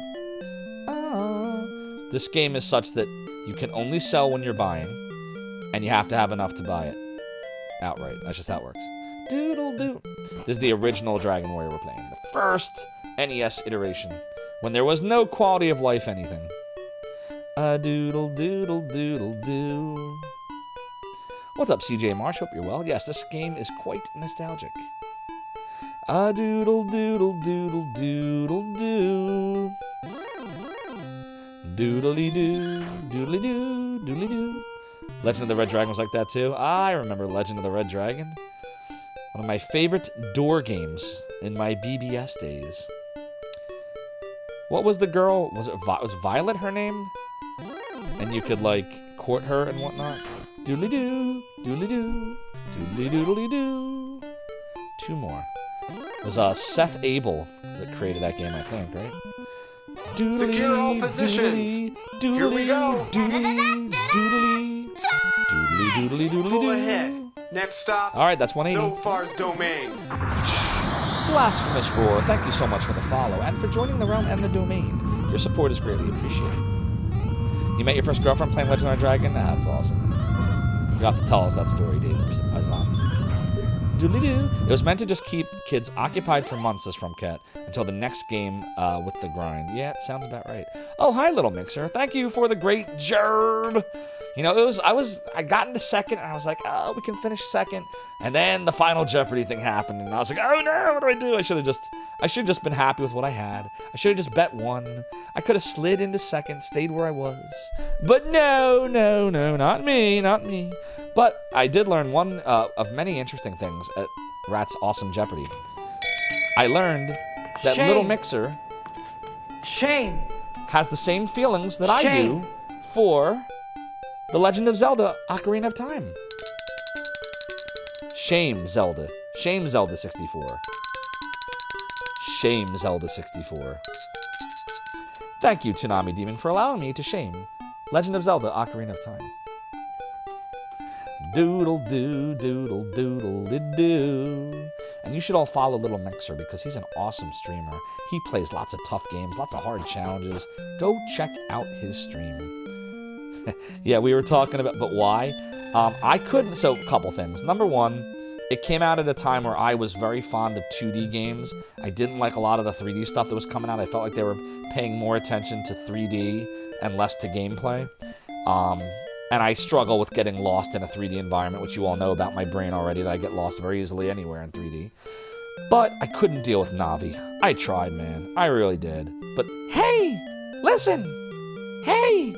This game is such that you can only sell when you're buying, and you have to have enough to buy it outright. That's just how it works. Doodle doo. This is the original Dragon Warrior we're playing. The first NES iteration, when there was no quality of life anything. A doodle doodle doodle doo. What's up, CJ Marsh? Hope you're well. Yes, this game is quite nostalgic. A doodle doodle doodle doodle doo. Doodly doo, doodly doo, doodly doo. Legend of the Red Dragon was like that too. I remember Legend of the Red Dragon. One of my favorite door games in my BBS days. What was the girl? Was Violet her name? And you could like court her and whatnot. Doodly doo, doodly doo, doodly doodly doo. Two more. It was Seth Abel that created that game, I think, right? Doodly, Secure all positions. Doodly, Here we go. Doodly, doodly, doodly, doodly, doodly, Full doo. ahead. Next stop. All right, that's 180. Zophar's domain. Blasphemous Roar, thank you so much for the follow and for joining the realm and the domain. Your support is greatly appreciated. You met your first girlfriend playing Legend of the Dragon? Nah, that's awesome. You have to tell us that story, David. Doodly-doo. It was meant to just keep kids occupied for months, says FromCat, until the next game with the grind. Yeah, it sounds about right. Oh, hi, Little Mixer. Thank you for the great gerb. You know, I got into second, and I was like, oh, we can finish second. And then the final Jeopardy thing happened, and I was like, oh no, what do I do? I should have just been happy with what I had. I should have just bet one. I could have slid into second, stayed where I was. But no, not me. But I did learn one of many interesting things at Rat's Awesome Jeopardy. I learned that Little Mixer has the same feelings that I do for The Legend of Zelda Ocarina of Time. Shame, Zelda. Shame, Zelda 64. Shame, Zelda 64. Thank you, Tsunami Demon, for allowing me to shame Legend of Zelda Ocarina of Time. Doodle doo, doodle doodle doo. And you should all follow Little Mixer because he's an awesome streamer. He plays lots of tough games, lots of hard challenges. Go check out his stream. Yeah, we were talking about, but why? I couldn't, so a couple things. Number one, it came out at a time where I was very fond of 2D games. I didn't like a lot of the 3D stuff that was coming out. I felt like they were paying more attention to 3D and less to gameplay. And I struggle with getting lost in a 3D environment, which you all know about my brain already, that I get lost very easily anywhere in 3D. But I couldn't deal with Navi. I tried, man. I really did. But, hey! Listen! Hey!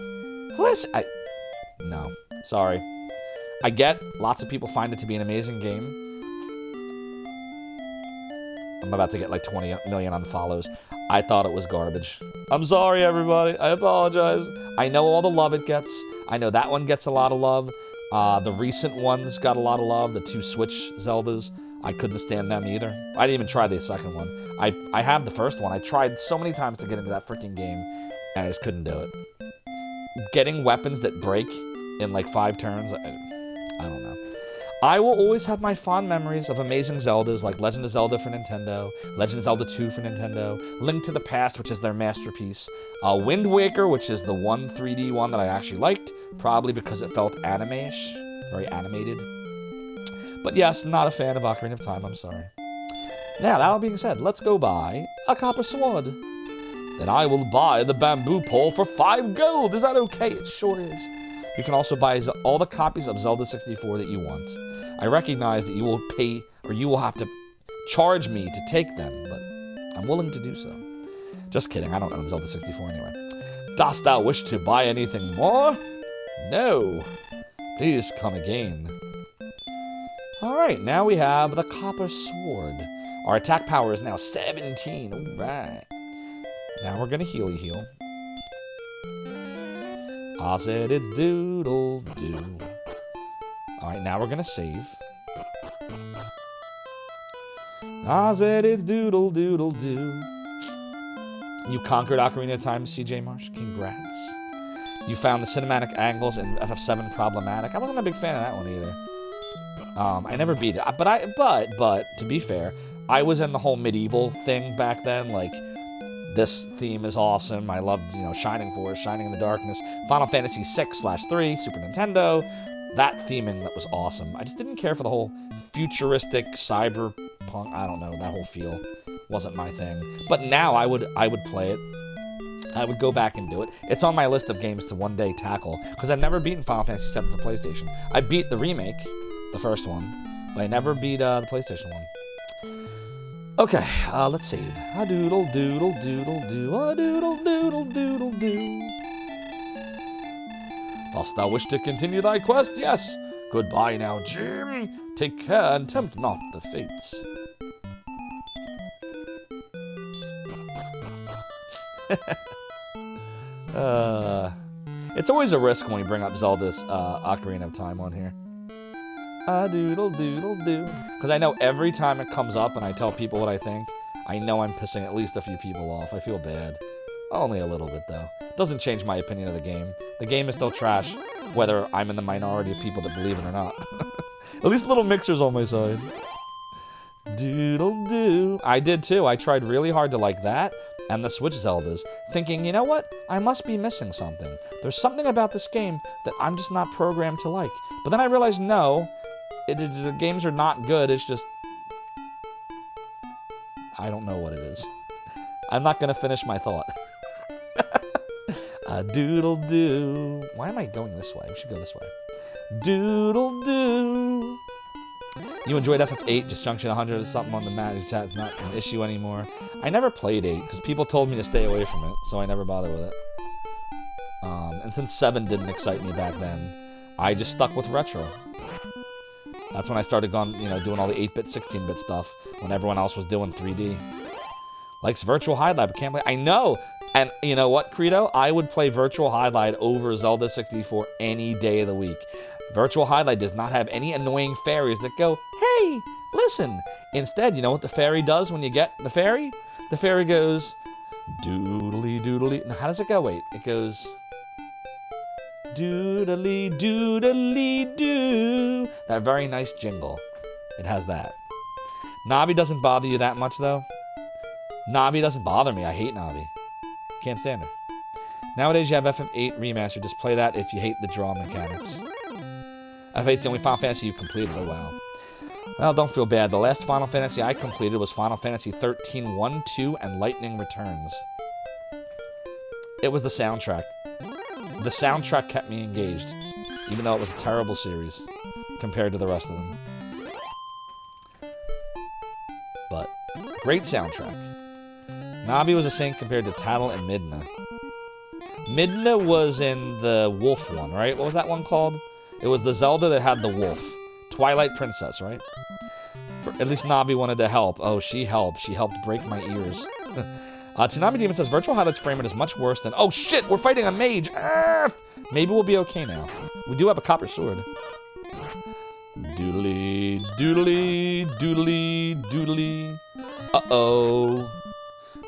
Listen! No. Sorry. I get lots of people find it to be an amazing game. I'm about to get like 20 million unfollows. I thought it was garbage. I'm sorry, everybody. I apologize. I know all the love it gets. I know that one gets a lot of love. The recent ones got a lot of love. The 2 Switch Zeldas, I couldn't stand them either. I didn't even try the second one. I have the first one. I tried so many times to get into that freaking game, and I just couldn't do it. Getting weapons that break in like 5 turns, I don't know. I will always have my fond memories of amazing Zeldas like Legend of Zelda for Nintendo, Legend of Zelda 2 for Nintendo, Link to the Past, which is their masterpiece, Wind Waker, which is the one 3D one that I actually liked, probably because it felt anime-ish, very animated. But yes, not a fan of Ocarina of Time, I'm sorry. Now, that all being said, let's go buy a copper sword. Then I will buy the bamboo pole for 5 gold. Is that okay? It sure is. You can also buy all the copies of Zelda 64 that you want. I recognize that you will pay, or you will have to charge me to take them, but I'm willing to do so. Just kidding, I don't own Zelda 64 anyway. Dost thou wish to buy anything more? No. Please come again. Alright, now we have the Copper Sword. Our attack power is now 17. Alright. Now we're gonna heal. I said it's doodle doo. Alright, now we're gonna save. I said it's doodle doodle doo. You conquered Ocarina of Time, CJ Marsh. Congrats. You found the cinematic angles in FF7 problematic. I wasn't a big fan of that one either. I never beat it. But to be fair, I was in the whole medieval thing back then. Like, this theme is awesome. I loved, Shining Force, Shining in the Darkness, Final Fantasy 6/3, Super Nintendo. That theming, that was awesome. I just didn't care for the whole futuristic cyberpunk. I don't know, that whole feel wasn't my thing. But now I would play it. I would go back and do it. It's on my list of games to one day tackle, because I've never beaten Final Fantasy VII for PlayStation. I beat the remake, the first one, but I never beat the PlayStation one. Okay, let's save. A doodle doodle doodle do, a doodle doodle doodle do. Dost thou wish to continue thy quest? Yes. Goodbye now, Jim. Take care and tempt not the fates. It's always a risk when we bring up Zelda's Ocarina of Time on here. A doodle doodle do. Because I know every time it comes up and I tell people what I think, I know I'm pissing at least a few people off. I feel bad. Only a little bit, though. Doesn't change my opinion of the game. The game is still trash, whether I'm in the minority of people that believe it or not. At least Little Mixer's on my side. Doodle do. I did too. I tried really hard to like that and the Switch Zeldas, thinking, you know what? I must be missing something. There's something about this game that I'm just not programmed to like. But then I realized, no, the games are not good. It's just, I don't know what it is. I'm not going to finish my thought. A doodle do. Why am I going this way? We should go this way. Doodle do. You enjoyed FF8, just Junction 100 or something on the map. That's not an issue anymore. I never played 8 because people told me to stay away from it, so I never bothered with it. And since 7 didn't excite me back then, I just stuck with retro. That's when I started doing all the 8-bit, 16-bit stuff when everyone else was doing 3D. Likes Virtual Highlight, but can't play. I know! And you know what, Credo? I would play Virtual Highlight over Zelda 64 any day of the week. Virtual Highlight does not have any annoying fairies that go, hey, listen. Instead, you know what the fairy does when you get the fairy? The fairy goes, doodly doodly. Now, how does it go? Wait, it goes, doodly doodly doo. That very nice jingle. It has that. Navi doesn't bother you that much, though. Navi doesn't bother me. I hate Navi. Can't stand her. Nowadays, you have FF8 Remastered. Just play that if you hate the draw mechanics. FF8's the only Final Fantasy you completed. Oh, wow. Well, don't feel bad. The last Final Fantasy I completed was Final Fantasy 13 1, 2, and Lightning Returns. It was the soundtrack. The soundtrack kept me engaged, even though it was a terrible series compared to the rest of them. But, great soundtrack. Navi was a saint compared to Tattle and Midna. Midna was in the wolf one, right? What was that one called? It was the Zelda that had the wolf. Twilight Princess, right? At least Navi wanted to help. Oh, she helped. She helped break my ears. Tsunami Demon says, Virtual Highlight's frame rate is much worse than... Oh, shit! We're fighting a mage! Maybe we'll be okay now. We do have a copper sword. Doodly, doodly, doodly, doodly. Uh-oh.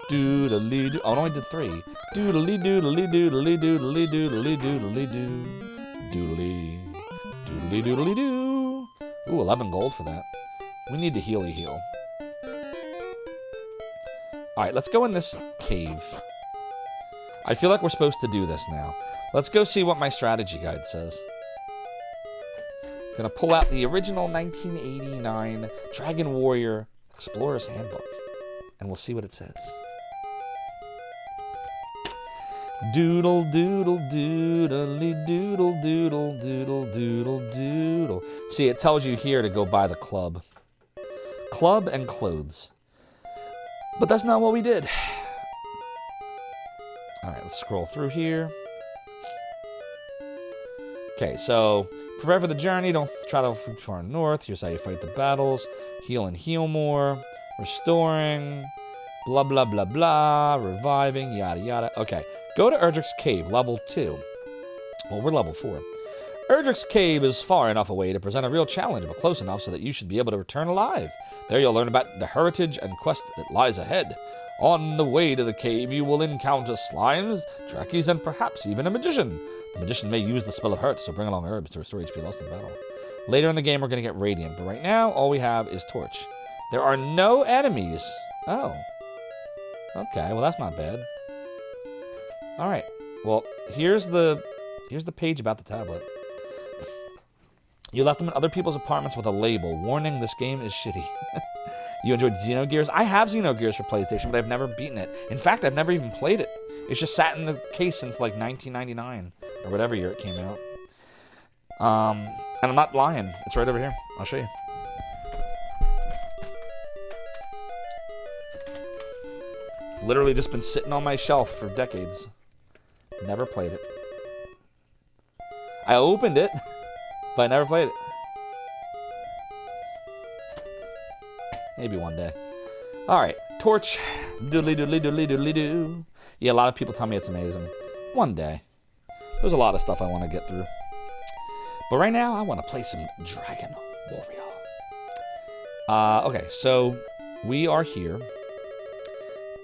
Doodly doo. Oh, I only did 3. Doodly doodly doodly doodly doodly doodly doo. Doodly. Doodly doodly doo. Ooh, 11 gold for that. We need to heal. Alright, let's go in this cave. I feel like we're supposed to do this now. Let's go see what my strategy guide says. Gonna pull out the original 1989 Dragon Warrior Explorer's Handbook. And we'll see what it says. Doodle doodle doodly doodle doodle doodle doodle doodle. See, it tells you here to go buy the club. Club and clothes. But that's not what we did. Alright, let's scroll through here. Okay, so prepare for the journey. Don't travel too far north. Here's how you fight the battles. Heal and heal more. Restoring. Blah, blah, blah, blah. Reviving. Yada, yada. Okay. Go to Erdrick's Cave, level 2. Well, we're level 4. Erdrick's Cave is far enough away to present a real challenge, but close enough so that you should be able to return alive. There you'll learn about the heritage and quest that lies ahead. On the way to the cave, you will encounter slimes, drakkies, and perhaps even a magician. The magician may use the spell of hurt, so bring along herbs to restore HP lost in battle. Later in the game, we're going to get Radiant, but right now, all we have is Torch. There are no enemies. Oh. Okay, well, that's not bad. Alright, well, here's the page about the tablet. You left them in other people's apartments with a label. Warning, this game is shitty. You enjoyed Xenogears? I have Xenogears for PlayStation, but I've never beaten it. In fact, I've never even played it. It's just sat in the case since like 1999 or whatever year it came out. And I'm not lying. It's right over here. I'll show you. It's literally just been sitting on my shelf for decades. Never played it. I opened it, but I never played it. Maybe one day. Alright, Torch. Doodly doodly doodly doodly doo. Yeah, a lot of people tell me it's amazing. One day. There's a lot of stuff I want to get through. But right now, I want to play some Dragon Warrior. Okay, so we are here.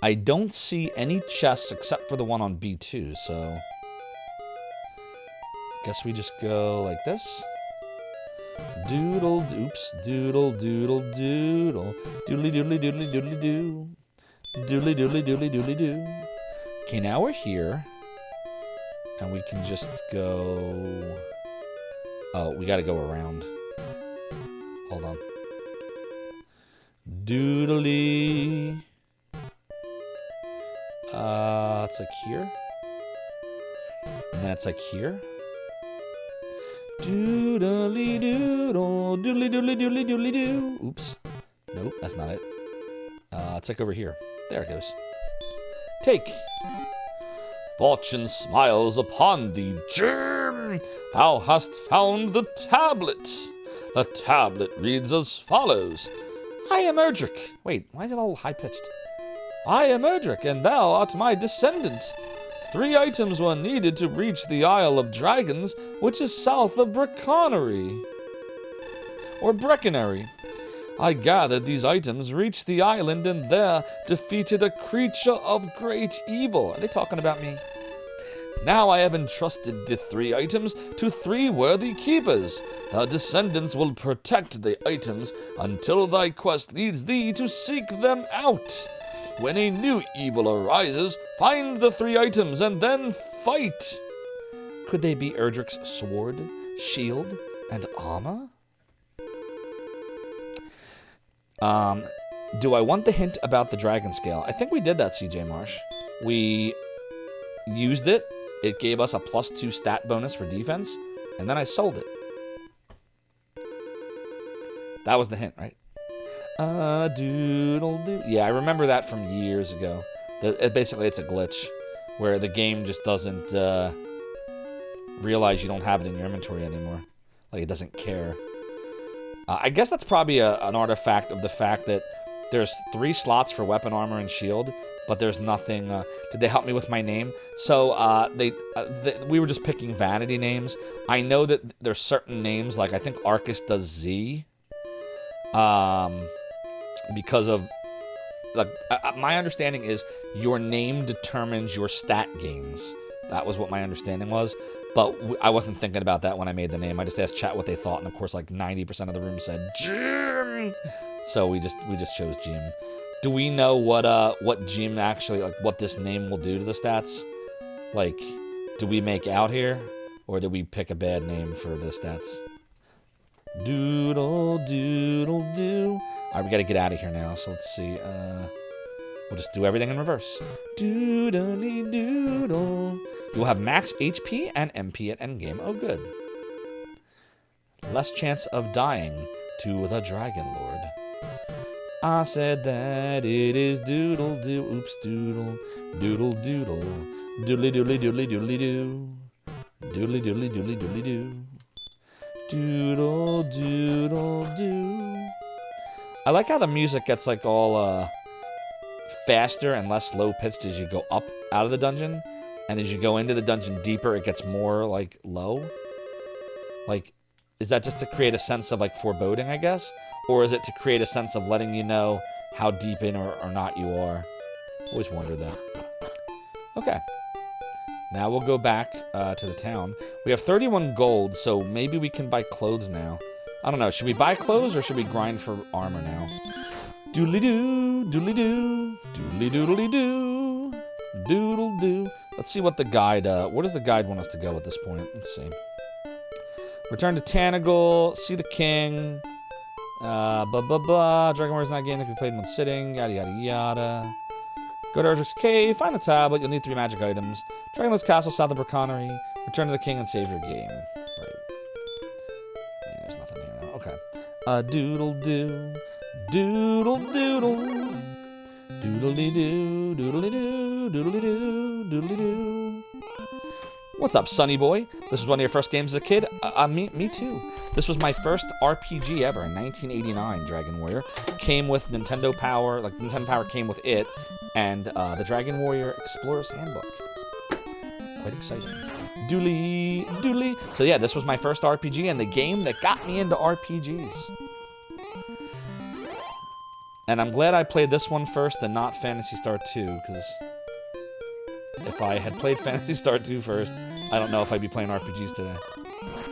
I don't see any chests except for the one on B2, so... guess we just go like this. Doodle, oops, doodle, doodle, doodle. Doodly doodly doodly doodly doo. Doodly doodly doodly doodly doo. Okay, now we're here. And we can just go... oh, we gotta go around. Hold on. Doodly. It's like here. And then it's like here. Doodly doodle. Doodly doodly doodly doodly doo. Oops. Nope, that's not it. It's like over here. There it goes. Take. Fortune smiles upon thee, Jim. Thou hast found the tablet. The tablet reads as follows. I am Erdrick. Wait, why is it all high-pitched? I am Erdrick, and thou art my descendant. 3 items were needed to reach the Isle of Dragons, which is south of Brecconary. Or Brecconary. I gathered these items, reached the island, and there defeated a creature of great evil. Are they talking about me? Now I have entrusted the 3 items to 3 worthy keepers. Thy descendants will protect the items until thy quest leads thee to seek them out. When a new evil arises, find the 3 items and then fight. Could they be Erdrick's sword, shield, and armor? Do I want the hint about the dragon scale? I think we did that, CJ Marsh. We used it. It gave us a +2 stat bonus for defense, and then I sold it. That was the hint, right? Doodle doo. Yeah, I remember that from years ago. Basically, it's a glitch where the game just doesn't realize you don't have it in your inventory anymore. Like, it doesn't care. I guess that's probably an artifact of the fact that there's 3 slots for weapon, armor, and shield, but there's nothing. Did they help me with my name? So we were just picking vanity names. I know that there's certain names, like I think Arcus does Z, because of like my understanding is your name determines your stat gains. That was what my understanding was. But I wasn't thinking about that when I made the name. I just asked chat what they thought, and of course, like 90% of the room said Jim. So we just chose Jim. Do we know what Jim actually, like, what this name will do to the stats? Like, do we make out here, or did we pick a bad name for the stats? Doodle doodle doo. All right, we got to get out of here now. So let's see. We'll just do everything in reverse. Doodly doodle. You will have max HP and MP at endgame. Oh, good. Less chance of dying to the Dragon Lord. I said that it is doodle doo. Oops, doodle. Doodle doodle. Doodly doodly doodly doodly doo. Doodly doodly doodly doodly doo. Doodle doodle doo. I like how the music gets like all faster and less low pitched as you go up out of the dungeon. And as you go into the dungeon deeper, it gets more, like, low. Like, is that just to create a sense of, like, foreboding, I guess? Or is it to create a sense of letting you know how deep in or not you are? Always wondered that. Okay. Now we'll go back to the town. We have 31 gold, so maybe we can buy clothes now. I don't know. Should we buy clothes or should we grind for armor now? Doodly-doo, doodly-doo, doodly-doodly-doo, doodle-doo. Let's see what the guide, where does the guide want us to go at this point? Let's see. Return to Tanagal, see the king. Dragon Warrior is not a game that can be played in one sitting. Yada, yada, yada. Go to Erdrick's Cave, find the tablet. You'll need 3 magic items. Dragonlord's Castle, south of Braconnery. Return to the king and save your game. Right. Yeah, there's nothing here now. Okay. Doodle-doo. Doodle-doodle. Doodle-dee-doo. Doodle-dee-doo. Doodle-dee-doo. Doodle-dee-doo. What's up, Sonny Boy? This was one of your first games as a kid? Me too. This was my first RPG ever in 1989, Dragon Warrior. Came with Nintendo Power, like Nintendo Power came with it, and the Dragon Warrior Explorer's Handbook. Quite exciting. Doodly, doodly. So yeah, this was my first RPG and the game that got me into RPGs. And I'm glad I played this one first and not Phantasy Star 2, because if I had played Phantasy Star 2 first, I don't know if I'd be playing RPGs today.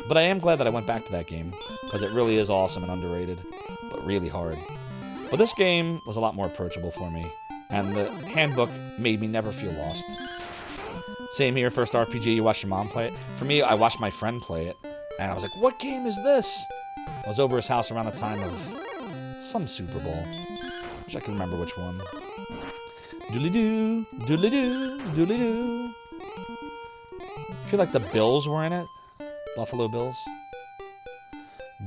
But I am glad that I went back to that game, because it really is awesome and underrated, but really hard. But this game was a lot more approachable for me, and the handbook made me never feel lost. Same here, first RPG, you watch your mom play it. For me, I watched my friend play it, and I was like, what game is this? I was over his house around the time of some Super Bowl. Wish I could remember which one. Doodly-doo, doodly-doo, doodly-doo. I feel like the Bills were in it. Buffalo Bills.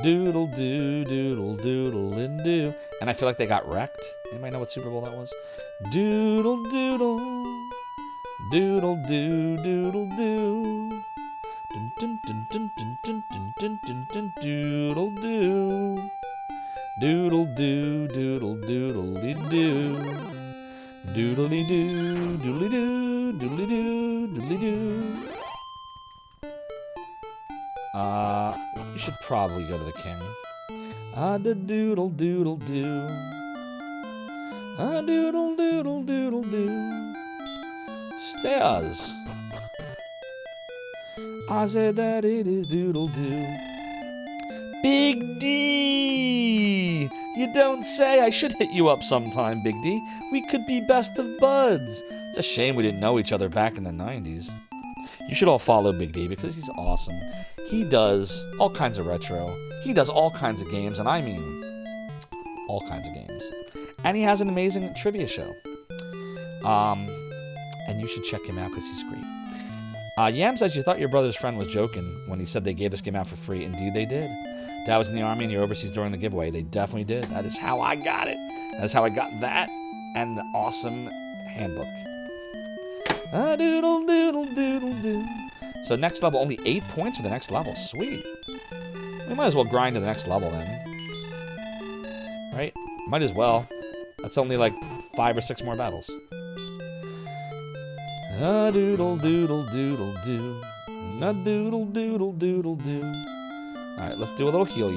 Doodle-doo, doodle-doodle-in-doo. And I feel like they got wrecked. Anybody know what Super Bowl that was? Doodle-doodle. Doodle-doo, doodle-doo. Dun-dun-dun-dun-dun-dun-dun-dun-dun-dun. Doodle-doo. Doodle-doo, doodle-doodle-dee-doo. Doodly-doo, doodly-doo, doodly-doo, doodly-doo. You should probably go to the king. Da-doodle-doodle-doo. Doodle-doodle-doodle-doo. Stairs. I said that it is doodle-doo. Big D! You don't say. I should hit you up sometime, Big D. We could be best of buds. It's a shame we didn't know each other back in the 90s. You should all follow Big D because he's awesome. He does all kinds of retro. He does all kinds of games, and I mean all kinds of games. And he has an amazing trivia show. And you should check him out because he's great. Yam says you thought your brother's friend was joking when he said they gave this game out for free. Indeed, they did. Dad was in the Army and you're overseas during the giveaway. They definitely did. That is how I got it. That is how I got that and the awesome handbook. Doodle doodle doodle doo. So next level, only 8 points for the next level. Sweet. We might as well grind to the next level then. Right? Might as well. That's only like 5 or 6 more battles. Doodle doodle doodle doo. Doodle doodle doodle doo. Alright, let's do a little heal.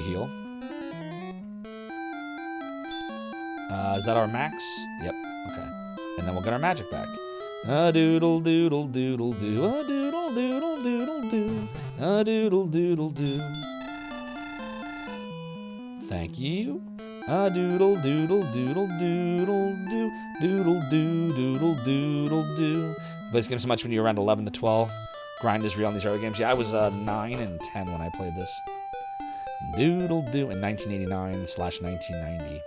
Is that our max? Yep. Okay. And then we'll get our magic back. Doodle doodle doodle doo. Doodle doodle doodle doo. Doodle doodle doo. Thank you. Doodle doodle doodle doodle doo. Doodle doo doodle doodle doo. Plays games so much when you're around 11 to 12. Grind is real in these early games. Yeah, I was 9 and 10 when I played this. Doodle doo in 1989/1990.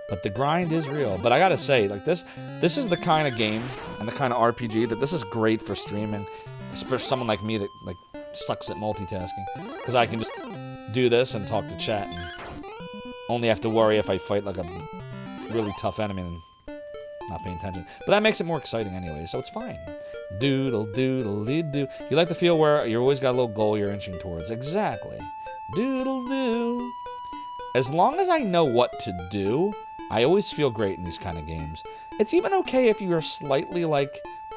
But the grind is real. But I gotta say, like this is the kind of game and the kind of RPG that this is great for streaming, especially someone like me that like sucks at multitasking, because I can just do this and talk to chat and only have to worry if I fight like a really tough enemy and not paying attention. But that makes it more exciting anyway, so it's fine. Doodle doodle doo. You like the feel where you always got a little goal you're inching towards. Exactly. Doodle doo. As long as I know what to do, I always feel great in these kind of games. It's even okay if you are slightly like,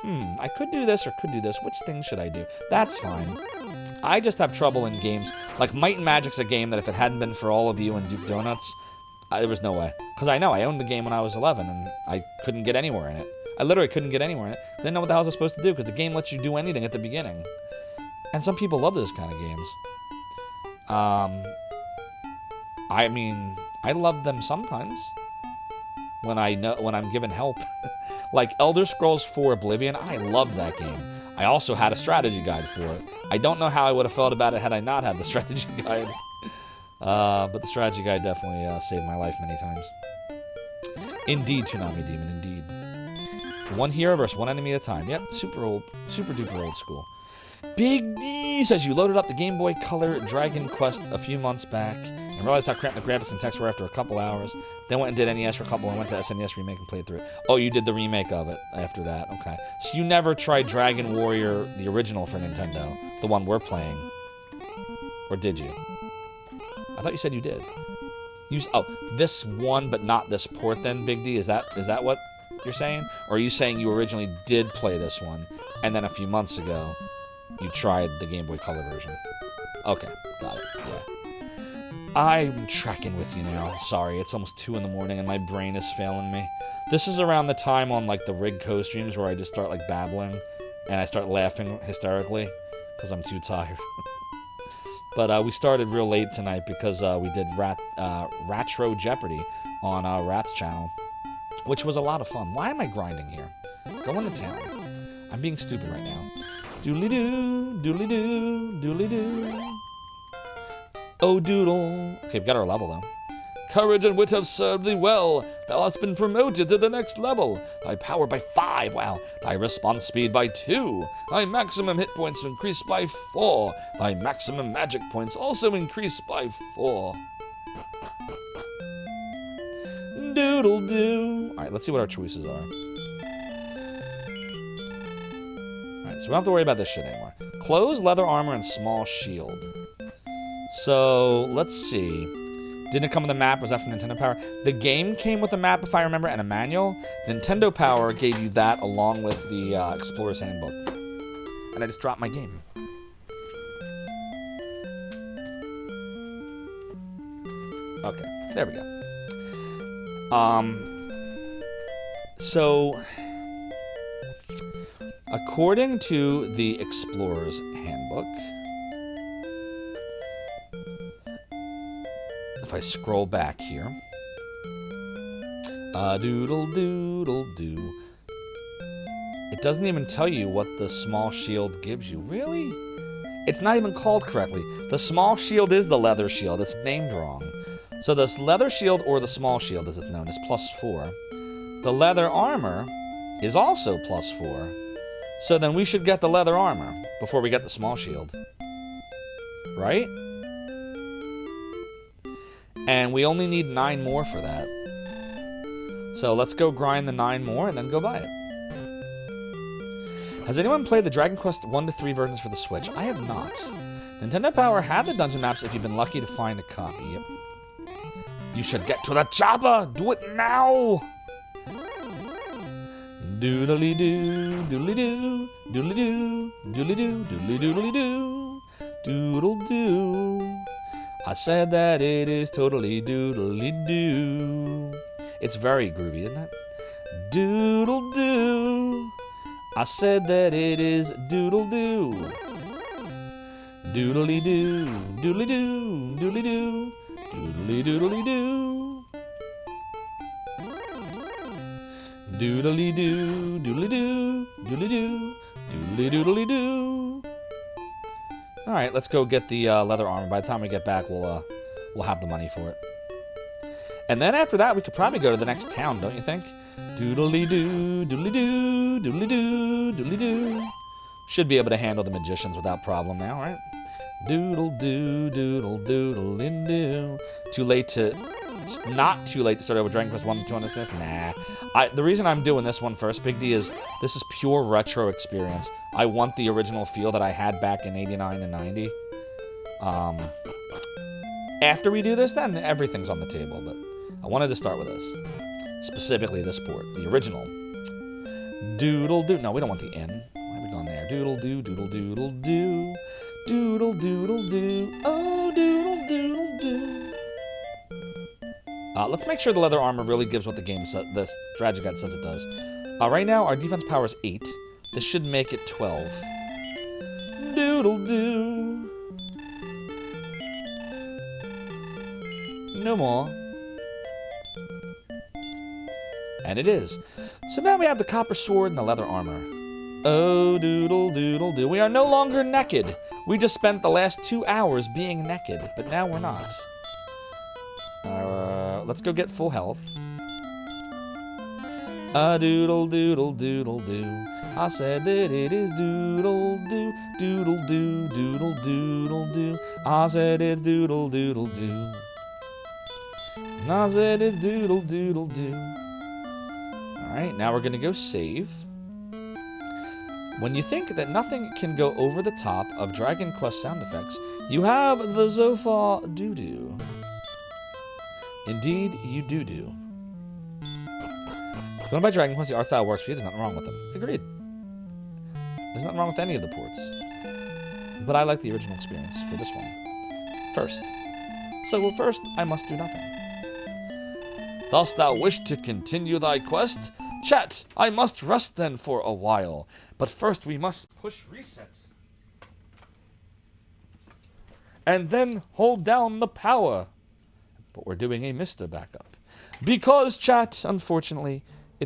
I could do this or could do this. Which thing should I do? That's fine. I just have trouble in games. Like Might and Magic's a game that if it hadn't been for all of you and Duke Donuts, there was no way. Because I know I owned the game when I was 11 and I couldn't get anywhere in it. I literally couldn't get anywhere in it. I didn't know what the hell I was supposed to do because the game lets you do anything at the beginning. And some people love those kind of games. I mean, I love them sometimes when I'm given help. Like Elder Scrolls 4 Oblivion, I loved that game. I also had a strategy guide for it. I don't know how I would have felt about it had I not had the strategy guide. But the strategy guide definitely saved my life many times. Indeed, Tsunami Demon, indeed. One hero versus one enemy at a time. Yep, super duper old school. Big D says you loaded up the Game Boy Color Dragon Quest a few months back and realized how cramped the graphics and text were after a couple hours. Then went and did NES for a couple and went to SNES Remake and played through it. Oh, you did the remake of it after that. Okay. So you never tried Dragon Warrior, the original for Nintendo, the one we're playing. Or did you? I thought you said you did. This one but not this port then, Big D? Is that what you're saying? Or are you saying you originally did play this one and then a few months ago you tried the Game Boy Color version? Okay, got it. Yeah. I'm tracking with you now. Sorry, it's almost 2 in the morning and my brain is failing me. This is around the time on like the Rig Co streams where I just start like babbling and I start laughing hysterically because I'm too tired. But we started real late tonight because we did Ratro Jeopardy on Rat's channel, which was a lot of fun. Why am I grinding here? Go into town. I'm being stupid right now. Doodly-doo, doodly-doo, doodly-doo. Oh, doodle. Okay, we got our level, though. Courage and wit have served thee well. Thou hast been promoted to the next level. Thy power by 5. Wow. Thy response speed by 2. Thy maximum hit points increased by 4. Thy maximum magic points also increased by 4. Doodle-doo. Alright, let's see what our choices are. Alright, so we don't have to worry about this shit anymore. Clothes, leather armor, and small shield. So, let's see. Didn't it come with a map? Was that from Nintendo Power? The game came with a map, if I remember, and a manual. Nintendo Power gave you that along with the Explorer's Handbook. And I just dropped my game. Okay, there we go. So, according to the Explorer's Handbook, if I scroll back here, doodle doodle doo, it doesn't even tell you what the small shield gives you. Really? It's not even called correctly. The small shield is the leather shield. It's named wrong. So this leather shield, or the small shield as it's known, is +4. The leather armor is also +4. So then we should get the leather armor before we get the small shield. Right? And we only need 9 more for that. So let's go grind the 9 more and then go buy it. Has anyone played the Dragon Quest 1-3 versions for the Switch? I have not. Nintendo Power had the dungeon maps if you've been lucky to find a copy. Yep. You should get to the chopper! Do it now! Doodly-doo, doodly-doo, doodly-doo, doodly-doo, doodly-doodly-doo, doodle-doo. I said that it is totally doodly-doo. It's very groovy, isn't it? Doodle-doo. I said that it is doodle-doo. Doodly-doo, doodly-doo, doodly-doo, doodly-doodly-doo. Doodly-doo, doodly-doo, doodly-doo, doodly-doodly-doo. All right, let's go get the leather armor. By the time we get back, we'll have the money for it. And then after that, we could probably go to the next town, don't you think? Doodly-doo, doodly-doo, doodly-doo, doodly-doo. Should be able to handle the magicians without problem now, right? Doodle-doo, doodle-doodle-doo. Not too late to start over Dragon Quest 1 and 2 on this list? Nah. The reason I'm doing this one first, Big D, is this is pure retro experience. I want the original feel that I had back in 89 and 90. After we do this, then everything's on the table, but I wanted to start with this. Specifically this port, the original. Doodle-doo. No, we don't want the N. Why are we going there? Doodle-doo, doodle-doodle-doo. Doodle-doodle-doo. Oh, doodle-doodle-doo. Let's make sure the leather armor really gives what the game says, the strategy guide says it does. Right now, our defense power is 8. This should make it 12. Doodle-doo. No more. And it is. So now we have the copper sword and the leather armor. Oh, doodle-doodle-doo. We are no longer naked. We just spent the last 2 hours being naked, but now we're not. Let's go get full health. A doodle doodle doodle doo. I said that it is doodle doo, doodle doo, doodle doodle doo. I said it's doodle doodle doo. I said it's doodle doodle doo. Alright, now we're gonna go save. When you think that nothing can go over the top of Dragon Quest sound effects, you have the Zophar doo-doo. Indeed, you do. If you want to buy Dragon Quest, the art style works for you. There's nothing wrong with them. Agreed. There's nothing wrong with any of the ports. But I like the original experience for this one. First. So first, I must do nothing. Dost thou wish to continue thy quest? Chat, I must rest then for a while. But first we must push reset. And then hold down the power. But we're doing a Mr. Backup. Because, chat, unfortunately,